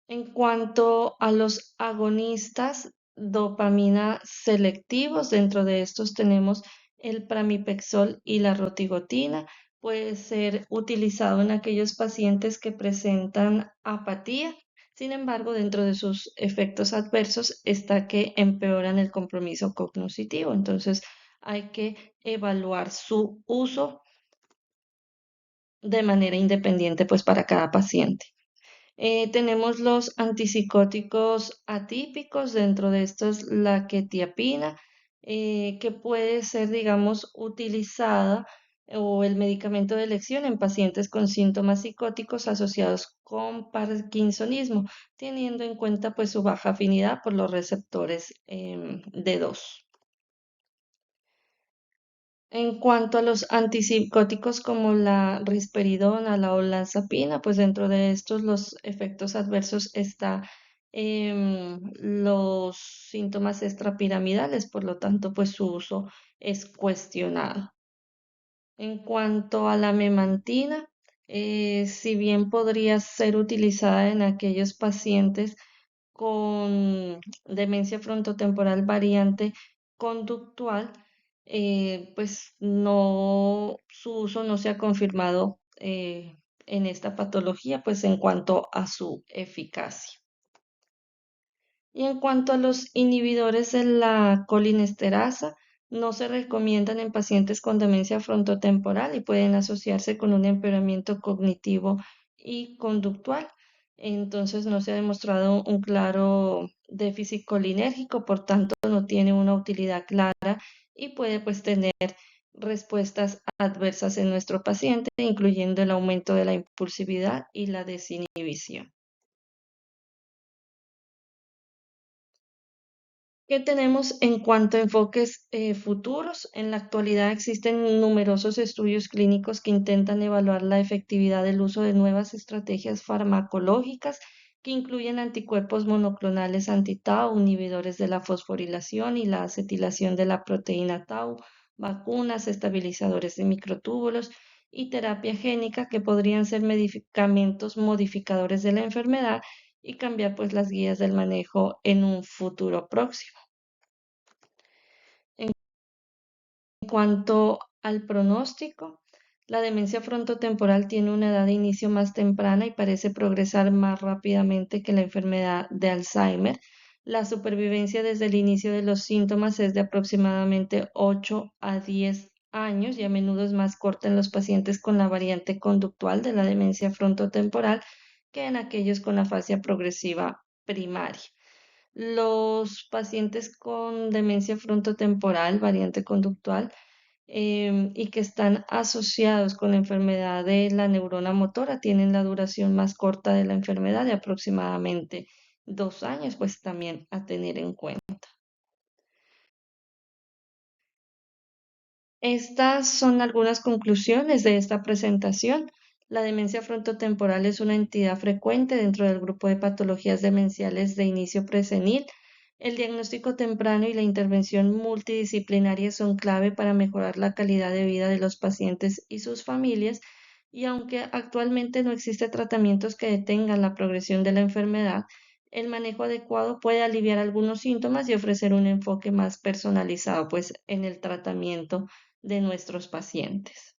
En cuanto a los agonistas dopamina selectivos, dentro de estos tenemos el pramipexol y la rotigotina. Puede ser utilizado en aquellos pacientes que presentan apatía. Sin embargo, dentro de sus efectos adversos está que empeoran el compromiso cognitivo. Entonces, hay que evaluar su uso de manera independiente, pues, para cada paciente. Tenemos los antipsicóticos atípicos, dentro de estos la quetiapina, que puede ser, digamos, utilizada o el medicamento de elección en pacientes con síntomas psicóticos asociados con parkinsonismo, teniendo en cuenta pues su baja afinidad por los receptores D2. En cuanto a los antipsicóticos como la risperidona, la olanzapina, pues dentro de estos los efectos adversos está los síntomas extrapiramidales, por lo tanto, pues su uso es cuestionado. En cuanto a la memantina, si bien podría ser utilizada en aquellos pacientes con demencia frontotemporal variante conductual, pues no, su uso no se ha confirmado en esta patología, pues en cuanto a su eficacia. Y en cuanto a los inhibidores de la colinesterasa, no se recomiendan en pacientes con demencia frontotemporal y pueden asociarse con un empeoramiento cognitivo y conductual. Entonces no se ha demostrado un claro déficit colinérgico, por tanto no tiene una utilidad clara y puede pues tener respuestas adversas en nuestro paciente, incluyendo el aumento de la impulsividad y la desinhibición. ¿Qué tenemos en cuanto a enfoques futuros? En la actualidad existen numerosos estudios clínicos que intentan evaluar la efectividad del uso de nuevas estrategias farmacológicas que incluyen anticuerpos monoclonales anti-tau, inhibidores de la fosforilación y la acetilación de la proteína tau, vacunas, estabilizadores de microtúbulos y terapia génica, que podrían ser medicamentos modificadores de la enfermedad y cambiar pues las guías del manejo en un futuro próximo. En cuanto al pronóstico, la demencia frontotemporal tiene una edad de inicio más temprana y parece progresar más rápidamente que la enfermedad de Alzheimer. La supervivencia desde el inicio de los síntomas es de aproximadamente 8 a 10 años y a menudo es más corta en los pacientes con la variante conductual de la demencia frontotemporal que en aquellos con afasia progresiva primaria. Los pacientes con demencia frontotemporal, variante conductual, y que están asociados con la enfermedad de la neurona motora tienen la duración más corta de la enfermedad de aproximadamente 2 años, pues también a tener en cuenta. Estas son algunas conclusiones de esta presentación. La demencia frontotemporal es una entidad frecuente dentro del grupo de patologías demenciales de inicio presenil. El diagnóstico temprano y la intervención multidisciplinaria son clave para mejorar la calidad de vida de los pacientes y sus familias, y aunque actualmente no existen tratamientos que detengan la progresión de la enfermedad, el manejo adecuado puede aliviar algunos síntomas y ofrecer un enfoque más personalizado, pues, en el tratamiento de nuestros pacientes.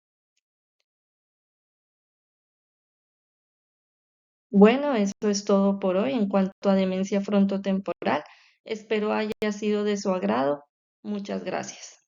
Bueno, eso es todo por hoy en cuanto a demencia frontotemporal. Espero haya sido de su agrado. Muchas gracias.